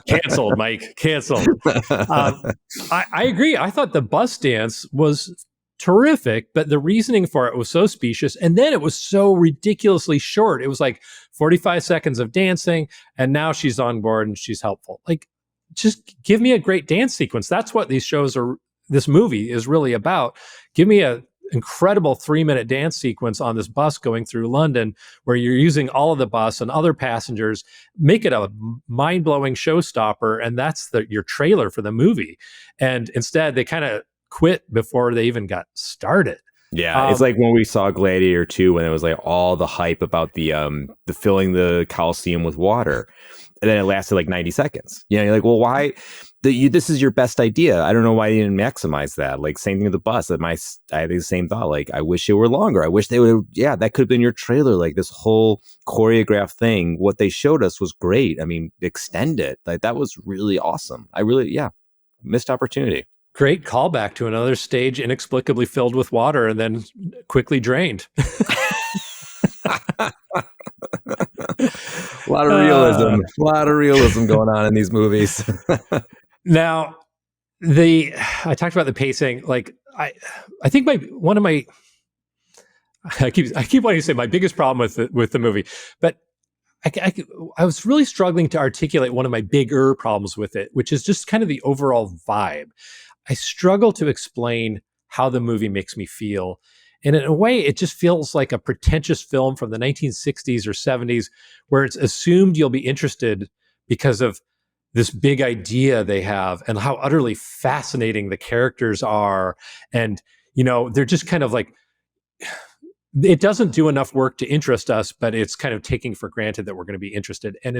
Canceled, Mike. Canceled. I agree. I thought the bus dance was terrific, but the reasoning for it was so specious. And then it was so ridiculously short. It was like 45 seconds of dancing, and now she's on board and she's helpful. Like, just give me a great dance sequence. That's what this movie is really about. Give me a incredible 3-minute dance sequence on this bus going through London where you're using all of the bus and other passengers. Make it a mind-blowing showstopper, and that's your trailer for the movie. And instead, they kind of quit before they even got started. Yeah, it's like when we saw Gladiator 2, when it was like all the hype about the filling the Coliseum with water, and then it lasted like 90 seconds. You know, you're like, well, why? This is your best idea. I don't know why you didn't maximize that. Like, same thing with the bus. I had the same thought. Like, I wish it were longer. I wish they would have. Yeah, that could have been your trailer. Like, this whole choreographed thing. What they showed us was great. I mean, extend it. Like, that was really awesome. Missed opportunity. Great callback to another stage inexplicably filled with water and then quickly drained. A lot of realism going on in these movies. Now, I talked about the pacing. Like, I think I keep wanting to say my biggest problem with the movie, but I was really struggling to articulate one of my bigger problems with it, which is just kind of the overall vibe. I struggle to explain how the movie makes me feel. And in a way, it just feels like a pretentious film from the 1960s or 70s, where it's assumed you'll be interested because of this big idea they have and how utterly fascinating the characters are. And, you know, they're just kind of like, it doesn't do enough work to interest us, but it's kind of taking for granted that we're going to be interested. And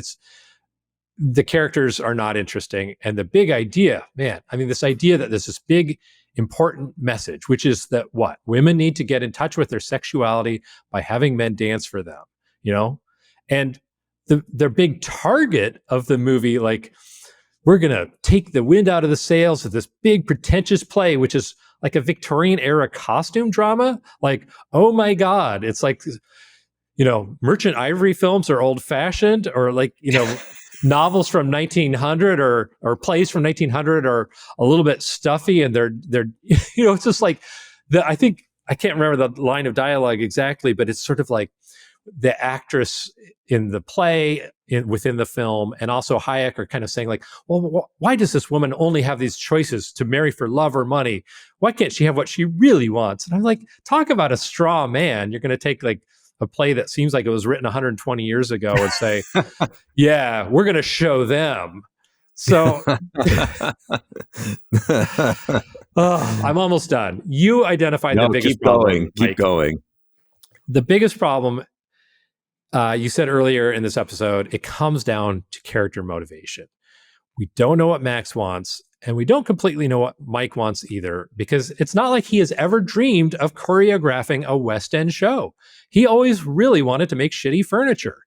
the characters are not interesting. And the big idea, man, I mean, this idea that there's this big, important message, which is that women need to get in touch with their sexuality by having men dance for them, you know? And their big target of the movie, like, we're going to take the wind out of the sails of this big pretentious play, which is like a Victorian era costume drama. Like, oh my God, it's like, you know, Merchant Ivory films are old fashioned, or like, you know, novels from 1900 or plays from 1900 are a little bit stuffy, and they're you know, it's just like I think I can't remember the line of dialogue exactly, but it's sort of like the actress in the play within the film and also Hayek are kind of saying like, well, why does this woman only have these choices to marry for love or money? Why can't she have what she really wants? And I'm like, talk about a straw man. You're going to take like a play that seems like it was written 120 years ago and say, yeah, we're going to show them. So I'm almost done. You identified the biggest problem. Keep going. The biggest problem, you said earlier in this episode, it comes down to character motivation. We don't know what Max wants, and we don't completely know what Mike wants either, because it's not like he has ever dreamed of choreographing a West End show. He always really wanted to make shitty furniture.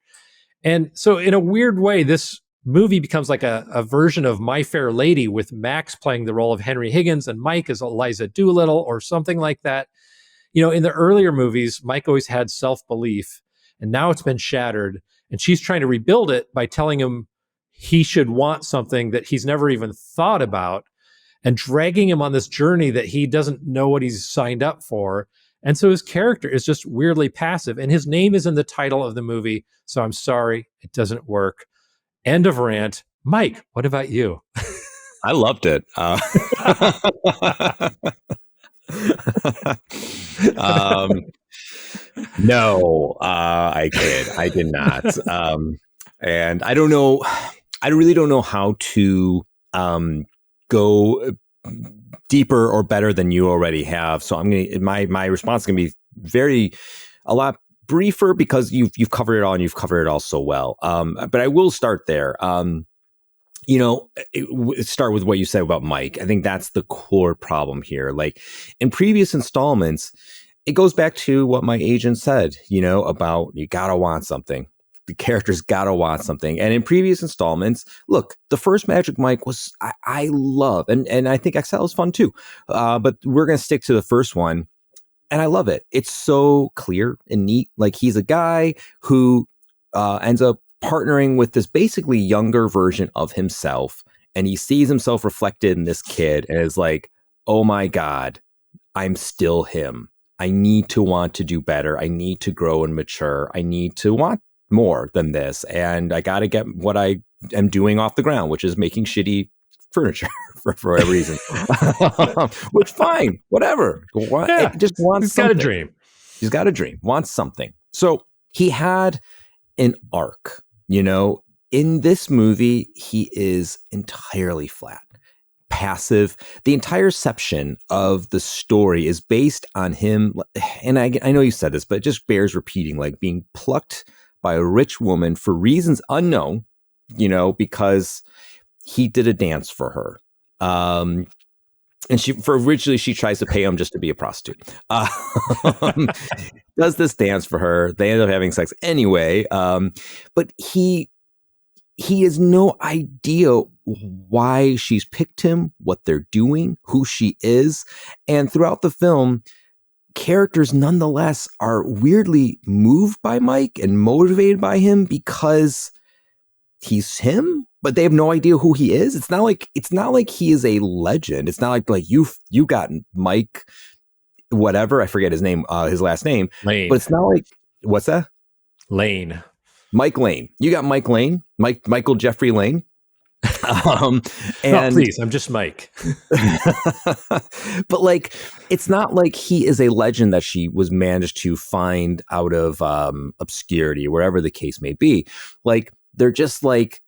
And so in a weird way, this movie becomes like a version of My Fair Lady, with Max playing the role of Henry Higgins and Mike as Eliza Doolittle or something like that. You know, in the earlier movies, Mike always had self-belief, and now it's been shattered. And she's trying to rebuild it by telling him he should want something that he's never even thought about, and dragging him on this journey that he doesn't know what he's signed up for. And so his character is just weirdly passive, and his name is in the title of the movie. So I'm sorry, it doesn't work. End of rant. Mike, what about you? I loved it. No, I kid. I did not. And I don't know. I really don't know how to go deeper or better than you already have. So I'm gonna my response is gonna be a lot briefer, because you've covered it all, and you've covered it all so well. But I will start there. You know, start with what you said about Mike. I think that's the core problem here. Like in previous installments, it goes back to what my agent said, you know, about you gotta want something. The characters gotta want something. And in previous installments, look, the first Magic Mike was I love, and I think XL is fun too. But we're gonna stick to the first one, and I love it. It's so clear and neat. Like, he's a guy who ends up partnering with this basically younger version of himself, and he sees himself reflected in this kid and is like, oh my God, I'm still him. I need to want to do better. I need to grow and mature. I need to want more than this. And I got to get what I am doing off the ground, which is making shitty furniture for whatever reason. Which, fine, whatever. Yeah, just wants he's something. got a dream. He's got a dream, wants something. So he had an arc, you know. In this movie, he is entirely flat, passive. The entire section of the story is based on him. And I know you said this, but it just bears repeating, like being plucked by a rich woman for reasons unknown, you know, because he did a dance for her. And originally she tries to pay him just to be a prostitute. Does this dance for her. They end up having sex anyway. But he has no idea why she's picked him, what they're doing, who she is. And throughout the film, characters nonetheless are weirdly moved by Mike and motivated by him because he's him, but they have no idea who he is. It's not like he is a legend. It's not like you got Mike, whatever, I forget his name, his last name. Lane. But it's not like, what's that? Lane. Mike Lane. You got Mike Lane, Michael Jeffrey Lane. And please, I'm just Mike. But like, it's not like he is a legend that she was managed to find out of obscurity, wherever the case may be. Like, they're just like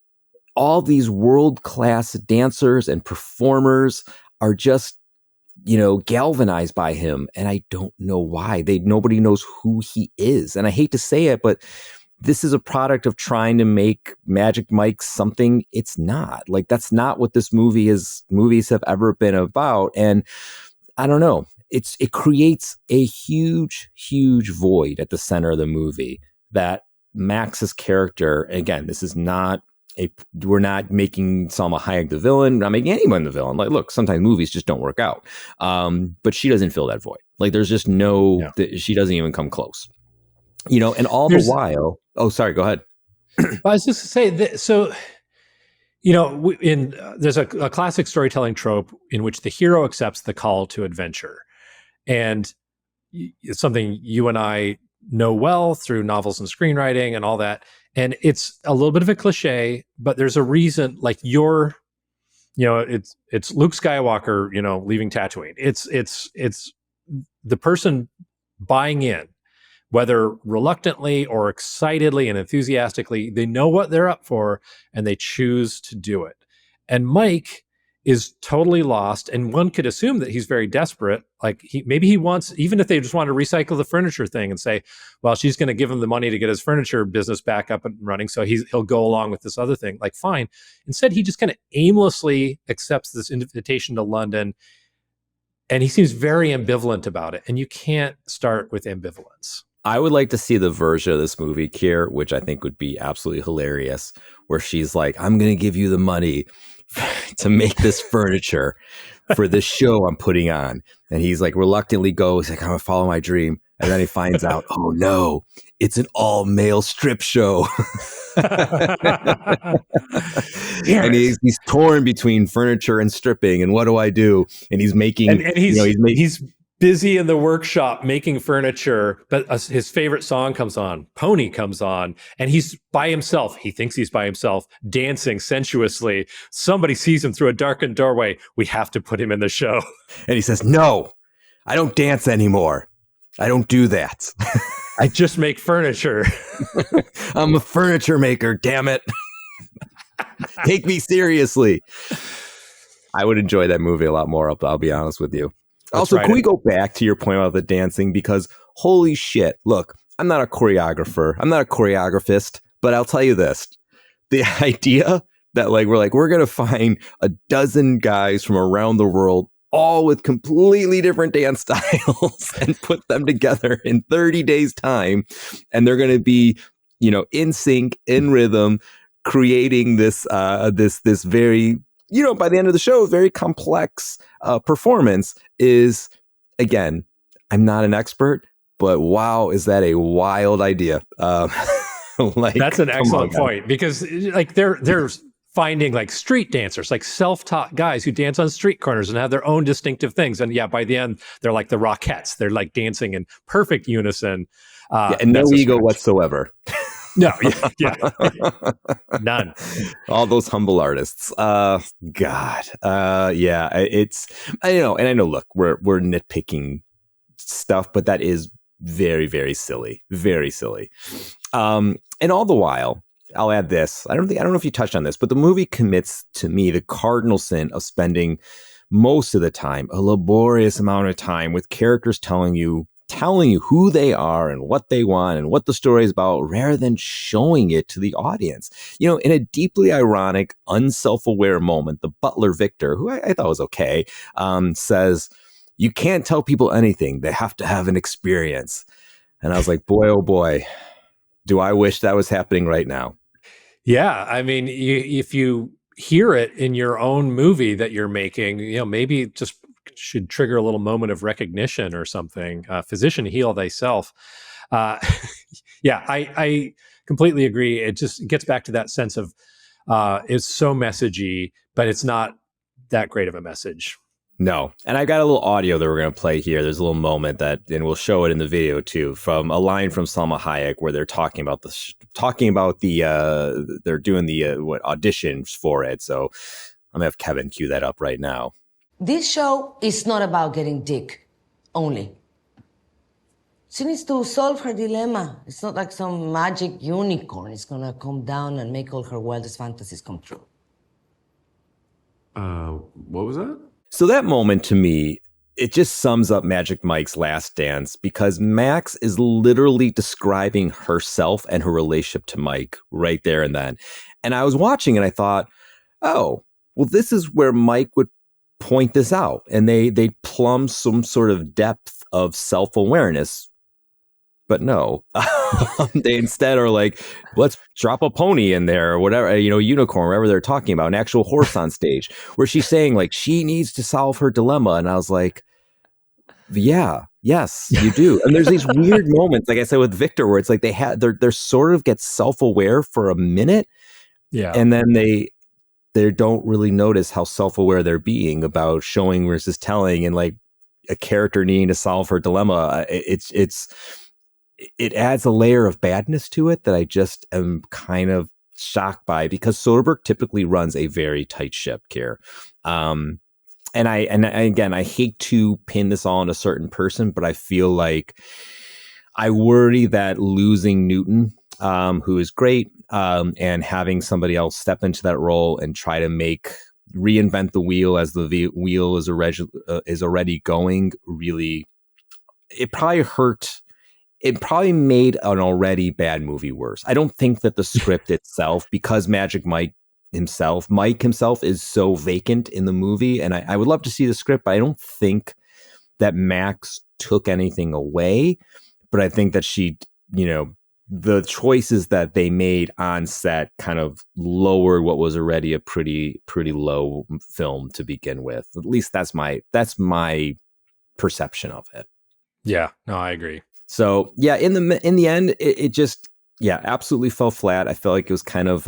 all these world-class dancers and performers are just, you know, galvanized by him. And I don't know why. Nobody knows who he is. And I hate to say it, but this is a product of trying to make Magic Mike something it's not. Like, that's not what this movies have ever been about. And I don't know. It creates a huge, huge void at the center of the movie that Max's character, again, this is not we're not making Salma Hayek the villain, not making anyone the villain. Like, look, sometimes movies just don't work out. But she doesn't fill that void. Like, there's just she doesn't even come close. You know, and all the while, oh, sorry, go ahead. I was just going to say, so, you know, there's a classic storytelling trope in which the hero accepts the call to adventure. And it's something you and I know well through novels and screenwriting and all that. And it's a little bit of a cliche, but there's a reason, like it's Luke Skywalker, you know, leaving Tatooine. It's the person buying in, whether reluctantly or excitedly and enthusiastically, they know what they're up for and they choose to do it. And Mike is totally lost, and one could assume that he's very desperate. Like, maybe he wants, even if they just want to recycle the furniture thing and say, well, she's going to give him the money to get his furniture business back up and running, so he'll go along with this other thing. Like, fine. Instead, he just kind of aimlessly accepts this invitation to London, and he seems very ambivalent about it. And you can't start with ambivalence. I would like to see the version of this movie, Keir, which I think would be absolutely hilarious, where she's like, I'm going to give you the money to make this furniture for this show I'm putting on. And he's like, reluctantly goes, like, I'm going to follow my dream. And then he finds out, oh no, it's an all male strip show. And he's torn between furniture and stripping. And what do I do? And he's making, and he's busy in the workshop making furniture, but his favorite song comes on, Pony comes on, and he's by himself. He thinks he's by himself, dancing sensuously. Somebody sees him through a darkened doorway. We have to put him in the show. And he says, no, I don't dance anymore. I don't do that. I just make furniture. I'm a furniture maker, damn it. Take me seriously. I would enjoy that movie a lot more, I'll be honest with you. Also, can we go back to your point about the dancing? Because holy shit, look, I'm not a choreographer. I'm not a choreographist, but I'll tell you this. The idea that we're going to find a dozen guys from around the world, all with completely different dance styles, and put them together in 30 days time. And they're going to be, you know, in sync, in rhythm, creating this very, you know, by the end of the show, very complex performance is, again, I'm not an expert, but wow, is that a wild idea? That's an excellent point, because like they're finding like street dancers, like self-taught guys who dance on street corners and have their own distinctive things. And yeah, by the end, they're like the Rockettes. They're like dancing in perfect unison. And no ego whatsoever. No, yeah. None. All those humble artists. God. Yeah, it's, I know, look, we're nitpicking stuff, but that is very, very silly. Very silly. And all the while, I'll add this. I don't know if you touched on this, but the movie commits to me the cardinal sin of spending most of the time, a laborious amount of time, with characters telling you who they are and what they want and what the story is about, rather than showing it to the audience. In a deeply ironic, unself-aware moment, the butler Victor, who I thought was okay, says, "You can't tell people anything. They have to have an experience." And I was like, boy, oh boy, do I wish that was happening right now. Yeah, I mean, if you hear it in your own movie that you're making, maybe it just should trigger a little moment of recognition or something. Physician, heal thyself. Yeah, I completely agree. It just gets back to that sense of it's so messagey, but it's not that great of a message. No. And I got a little audio that we're going to play here. There's a little moment that, and we'll show it in the video too, from a line from Salma Hayek where they're talking about they're doing the auditions for it. So I'm gonna have Kevin cue that up right now. This show is not about getting dick only. She needs to solve her dilemma. It's not like some magic unicorn is gonna come down and make all her wildest fantasies come true. What was that? So that moment, to me, it just sums up Magic Mike's last dance, because Max is literally describing herself and her relationship to Mike right there and then. And I was watching and I thought, oh, well, this is where Mike would point this out. And they plumb some sort of depth of self-awareness. But no, they instead are like, let's drop a pony in there or whatever, unicorn, whatever they're talking about, an actual horse on stage, where she's saying like she needs to solve her dilemma. And I was like, yeah, yes, you do. And there's these weird moments, like I said with Victor, where it's like they're sort of get self-aware for a minute. Yeah. And then they don't really notice how self-aware they're being about showing versus telling, and like a character needing to solve her dilemma. It adds a layer of badness to it that I just am kind of shocked by, because Soderbergh typically runs a very tight ship, Keir. And I hate to pin this all on a certain person, but I feel like I worry that losing Newton, who is great, and having somebody else step into that role and try to reinvent the wheel as the wheel is already going, really, it probably hurt. It probably made an already bad movie worse. I don't think that the script itself, because Mike himself is so vacant in the movie, and I would love to see the script, but I don't think that Max took anything away. But I think that she, the choices that they made on set kind of lowered what was already a pretty low film to begin with. At least that's my perception of it. Yeah, no, I agree. So yeah, in the end, it just, absolutely fell flat. I felt like it was kind of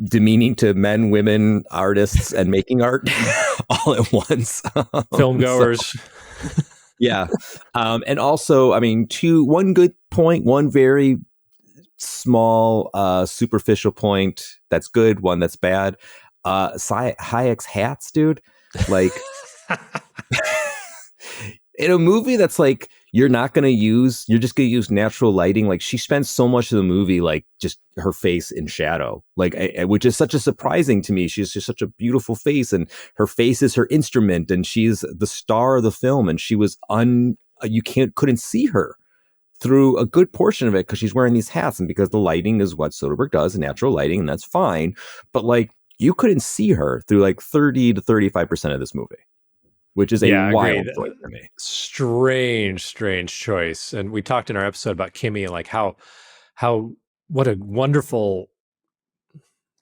demeaning to men, women, artists, and making art all at once. Film goers. Yeah. And also, I mean, one good point, one very small, superficial point that's good, one that's bad. Hayek's hats, dude. Like, in a movie that's like, you're just going to use natural lighting. Like, she spends so much of the movie, like, just her face in shadow, like, which is such a surprising to me. She's just such a beautiful face, and her face is her instrument, and she's the star of the film. And she was couldn't see her through a good portion of it because she's wearing these hats, and because the lighting is what Soderbergh does, natural lighting, and that's fine. But like, you couldn't see her through like 30 to 35% of this movie, which is a wild choice for me. Strange choice. And we talked in our episode about Kimmy and like how what a wonderful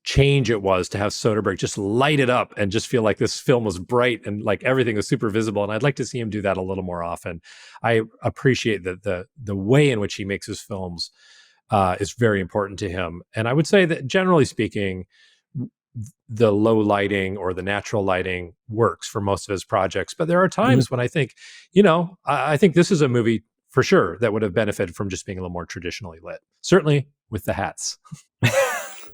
change it was to have Soderbergh just light it up and just feel like this film was bright and like everything was super visible. And I'd like to see him do that a little more often. I appreciate that the way in which he makes his films is very important to him. And I would say that generally speaking, the low lighting or the natural lighting works for most of his projects. But there are times when I think, I think this is a movie for sure that would have benefited from just being a little more traditionally lit. Certainly with the hats.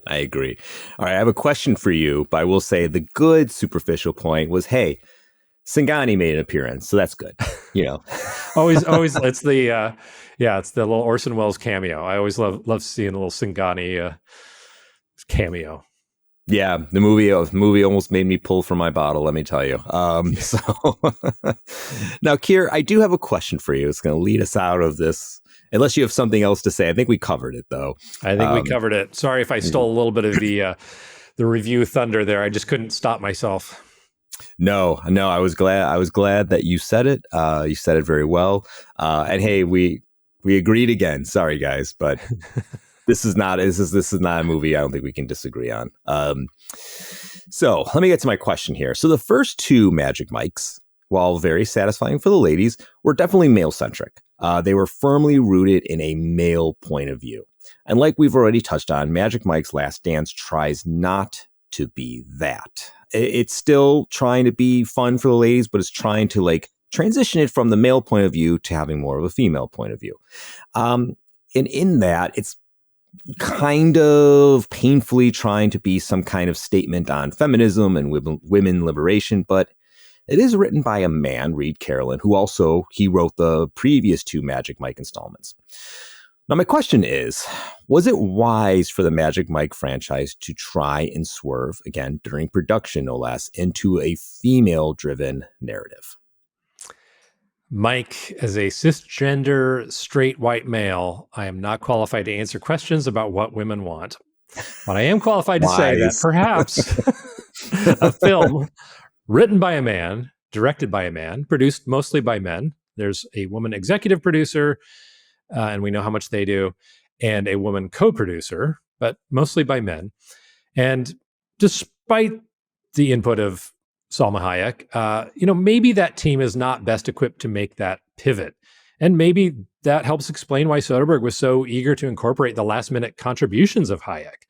I agree. All right, I have a question for you, but I will say the good superficial point was, hey, Singani made an appearance, so that's good. always, it's the it's the little Orson Welles cameo. I always love seeing a little Singani cameo. Yeah, the movie almost made me pull from my bottle, let me tell you. So now, Keir, I do have a question for you. It's going to lead us out of this, unless you have something else to say. I think we covered it, though. I think we covered it. Sorry if I stole a little bit of the review thunder there. I just couldn't stop myself. No, I was glad that you said it. You said it very well. And hey, we agreed again. Sorry, guys, but this is not a movie I don't think we can disagree on. So let me get to my question here. So the first two Magic Mikes, while very satisfying for the ladies, were definitely male-centric. They were firmly rooted in a male point of view. And like we've already touched on, Magic Mike's Last Dance tries not to be that. It's still trying to be fun for the ladies, but it's trying to transition it from the male point of view to having more of a female point of view. And in that, it's kind of painfully trying to be some kind of statement on feminism and women liberation, but it is written by a man, Reed Carolyn, who also, he wrote the previous two Magic Mike installments. Now, my question is, was it wise for the Magic Mike franchise to try and swerve, again, during production, no less, into a female-driven narrative? Mike, as a cisgender, straight white male, I am not qualified to answer questions about what women want. But I am qualified to say that perhaps a film written by a man, directed by a man, produced mostly by men. There's a woman executive producer, and we know how much they do, and a woman co-producer, but mostly by men. And despite the input of Salma Hayek, maybe that team is not best equipped to make that pivot. And maybe that helps explain why Soderbergh was so eager to incorporate the last-minute contributions of Hayek.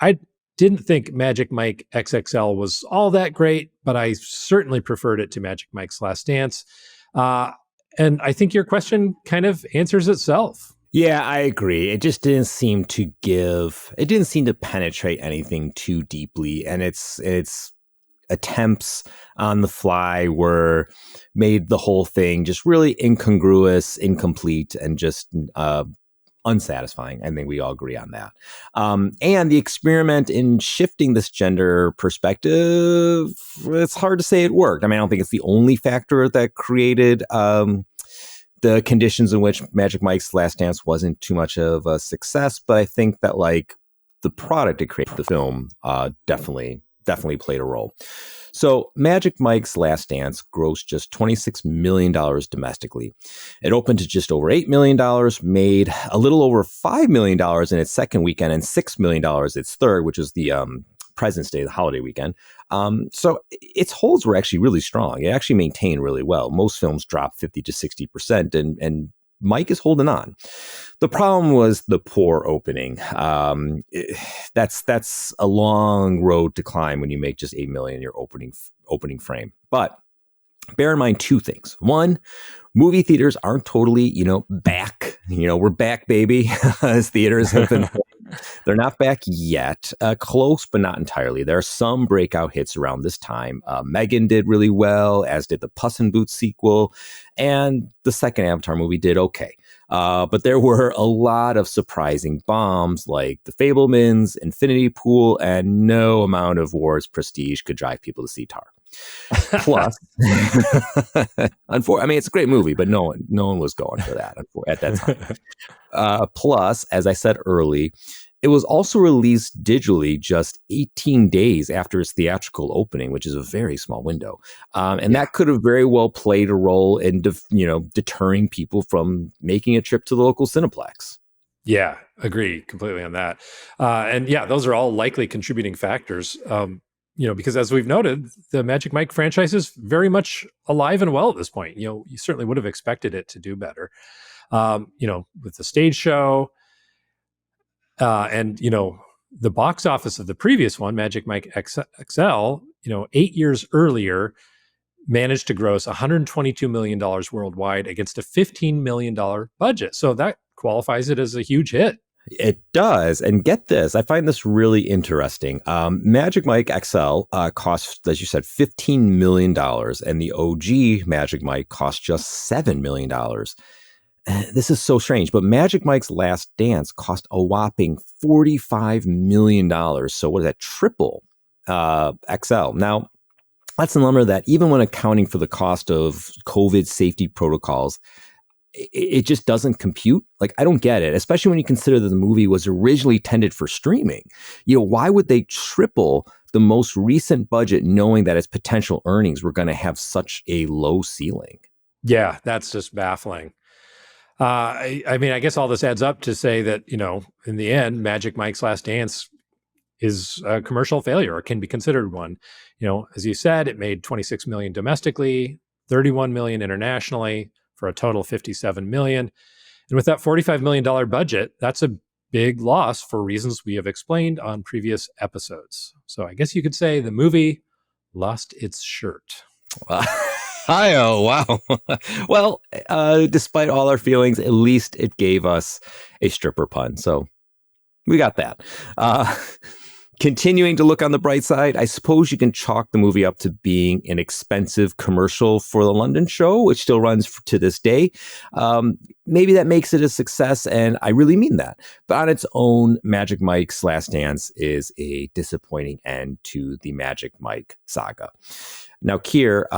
I didn't think Magic Mike XXL was all that great, but I certainly preferred it to Magic Mike's Last Dance. And I think your question kind of answers itself. Yeah, I agree. It just didn't seem to penetrate anything too deeply. And its attempts on the fly made the whole thing just really incongruous, incomplete, and just unsatisfying. I think we all agree on that. And the experiment in shifting this gender perspective, it's hard to say it worked. I mean, I don't think it's the only factor that created the conditions in which Magic Mike's Last Dance wasn't too much of a success, but I think that the product it created, the film, definitely played a role. So Magic Mike's Last Dance grossed just $26 million domestically. It opened to just over $8 million, made a little over $5 million in its second weekend, and $6 million its third, which is the President's Day, the holiday weekend. So its holds were actually really strong. It actually maintained really well. Most films drop 50 to 60%, and Mike is holding on. The problem was the poor opening. That's a long road to climb when you make just $8 million in your opening frame. But bear in mind two things. One, movie theaters aren't totally, back. We're back, baby, as theaters have been. They're not back yet. Close, but not entirely. There are some breakout hits around this time. Megan did really well, as did the Puss in Boots sequel, and the second Avatar movie did okay. But there were a lot of surprising bombs, like The Fabelmans, Infinity Pool, and no amount of War's prestige could drive people to see Tar. Plus, it's a great movie, but no one was going for that at that time. Plus, as I said early, it was also released digitally just 18 days after its theatrical opening, which is a very small window. That could have very well played a role in, deterring people from making a trip to the local Cineplex. Yeah, agree completely on that. Those are all likely contributing factors. Because as we've noted, the Magic Mike franchise is very much alive and well at this point. You certainly would have expected it to do better. With the stage show, and the box office of the previous one, Magic Mike XXL, 8 years earlier, managed to gross $122 million worldwide against a $15 million budget. So that qualifies it as a huge hit. It does. And get this, I find this really interesting. Magic Mike XL cost, as you said, $15 million, and the OG Magic Mike cost just $7 million. This is so strange, but Magic Mike's Last Dance cost a whopping $45 million. So what is that? Triple XL. Now, let's remember that even when accounting for the cost of COVID safety protocols, it just doesn't compute. Like, I don't get it, especially when you consider that the movie was originally intended for streaming. Why would they triple the most recent budget knowing that its potential earnings were going to have such a low ceiling? Yeah, that's just baffling. I mean, I guess all this adds up to say that, in the end, Magic Mike's Last Dance is a commercial failure, or can be considered one. As you said, it made $26 million domestically, $31 million internationally, for a total of $57 million. And with that $45 million budget, that's a big loss for reasons we have explained on previous episodes. So I guess you could say the movie lost its shirt. Oh, wow. Well, despite all our feelings, at least it gave us a stripper pun. So we got that. Continuing to look on the bright side, I suppose you can chalk the movie up to being an expensive commercial for the London show, which still runs to this day. Maybe that makes it a success, and I really mean that. But on its own, Magic Mike's Last Dance is a disappointing end to the Magic Mike saga. Now, Keir,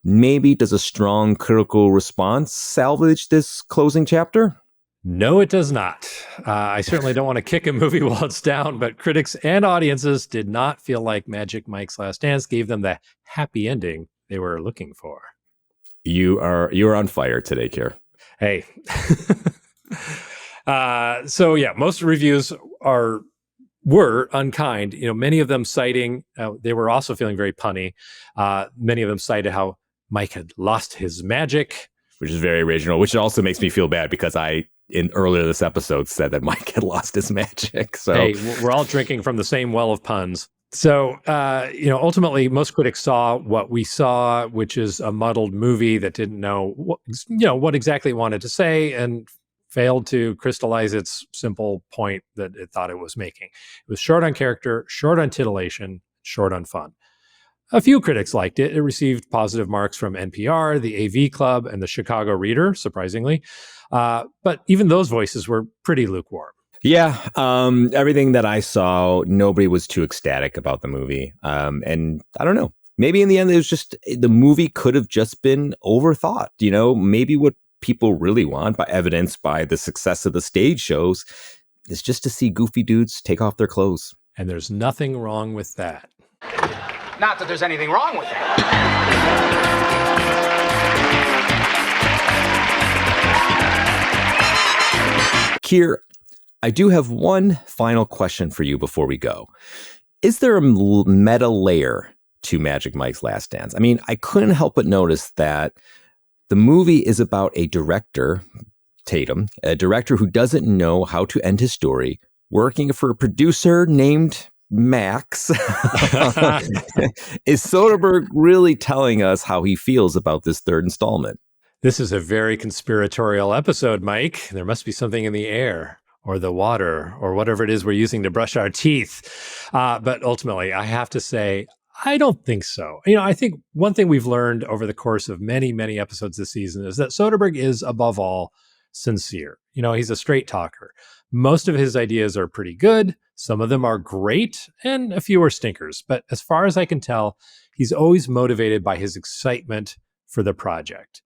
maybe does a strong critical response salvage this closing chapter? No, it does not. I certainly don't want to kick a movie while it's down, but critics and audiences did not feel like Magic Mike's Last Dance gave them the happy ending they were looking for. You are on fire today, Keir. Hey. So yeah, most reviews were unkind. Many of them citing, they were also feeling very punny. Many of them cited how Mike had lost his magic. Which is very original, which also makes me feel bad because in earlier this episode said that Mike had lost his magic. So hey, we're all drinking from the same well of puns. So, ultimately, most critics saw what we saw, which is a muddled movie that didn't know what exactly it wanted to say and failed to crystallize its simple point that it thought it was making. It was short on character, short on titillation, short on fun. A few critics liked it. It received positive marks from NPR, the AV Club, and the Chicago Reader, surprisingly. But even those voices were pretty lukewarm. Yeah, everything that I saw, nobody was too ecstatic about the movie. And I don't know. Maybe in the end, it was just the movie could have just been overthought. Maybe what people really want, by evidenced by the success of the stage shows, is just to see goofy dudes take off their clothes. And there's nothing wrong with that. Not that there's anything wrong with that. Keir, I do have one final question for you before we go. Is there a meta layer to Magic Mike's Last Dance? I mean, I couldn't help but notice that the movie is about a director, Tatum, a director who doesn't know how to end his story, working for a producer named Max. Is Soderbergh really telling us how he feels about this third installment? This is a very conspiratorial episode, Mike. There must be something in the air or the water or whatever it is we're using to brush our teeth. But ultimately, I have to say, I don't think so. I think one thing we've learned over the course of many, many episodes this season is that Soderbergh is, above all, sincere. He's a straight talker. Most of his ideas are pretty good. Some of them are great, and a few are stinkers. But as far as I can tell, he's always motivated by his excitement for the project.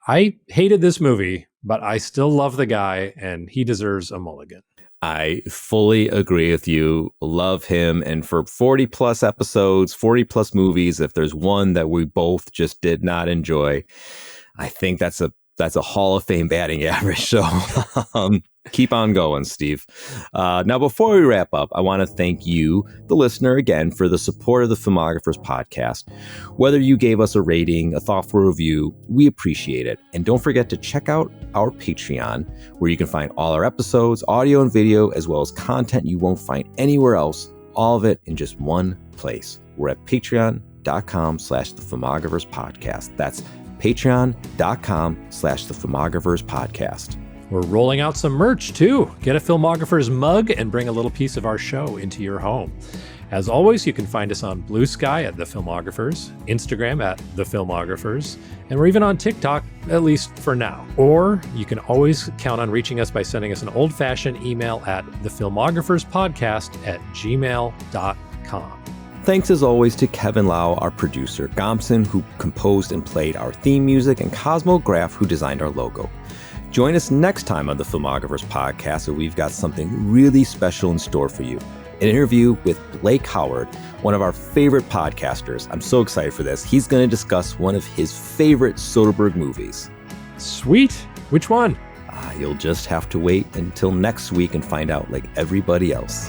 I hated this movie, but I still love the guy, and he deserves a mulligan. I fully agree with you. Love him. And for 40 plus episodes, 40 plus movies, if there's one that we both just did not enjoy, I think that's a Hall of Fame batting average. So Keep on going, Steve. Now, before we wrap up, I want to thank you, the listener, again, for the support of the Filmographers podcast. Whether you gave us a rating, a thoughtful review, we appreciate it. And don't forget to check out our Patreon, where you can find all our episodes, audio and video, as well as content you won't find anywhere else. All of it in just one place. We're at patreon.com/the Filmographers podcast. That's patreon.com/the Filmographers podcast. We're rolling out some merch too. Get a Filmographers mug and bring a little piece of our show into your home. As always, you can find us on Bluesky at The Filmographers, Instagram at The Filmographers, and we're even on TikTok, at least for now. Or you can always count on reaching us by sending us an old-fashioned email at thefilmographerspodcast@gmail.com. Thanks as always to Kevin Lau, our producer, Gompson, who composed and played our theme music, and Cosmo Graff, who designed our logo. Join us next time on the Filmographers podcast, where we've got something really special in store for you. An interview with Blake Howard, one of our favorite podcasters. I'm so excited for this. He's going to discuss one of his favorite Soderbergh movies. Sweet. Which one? You'll just have to wait until next week and find out like everybody else.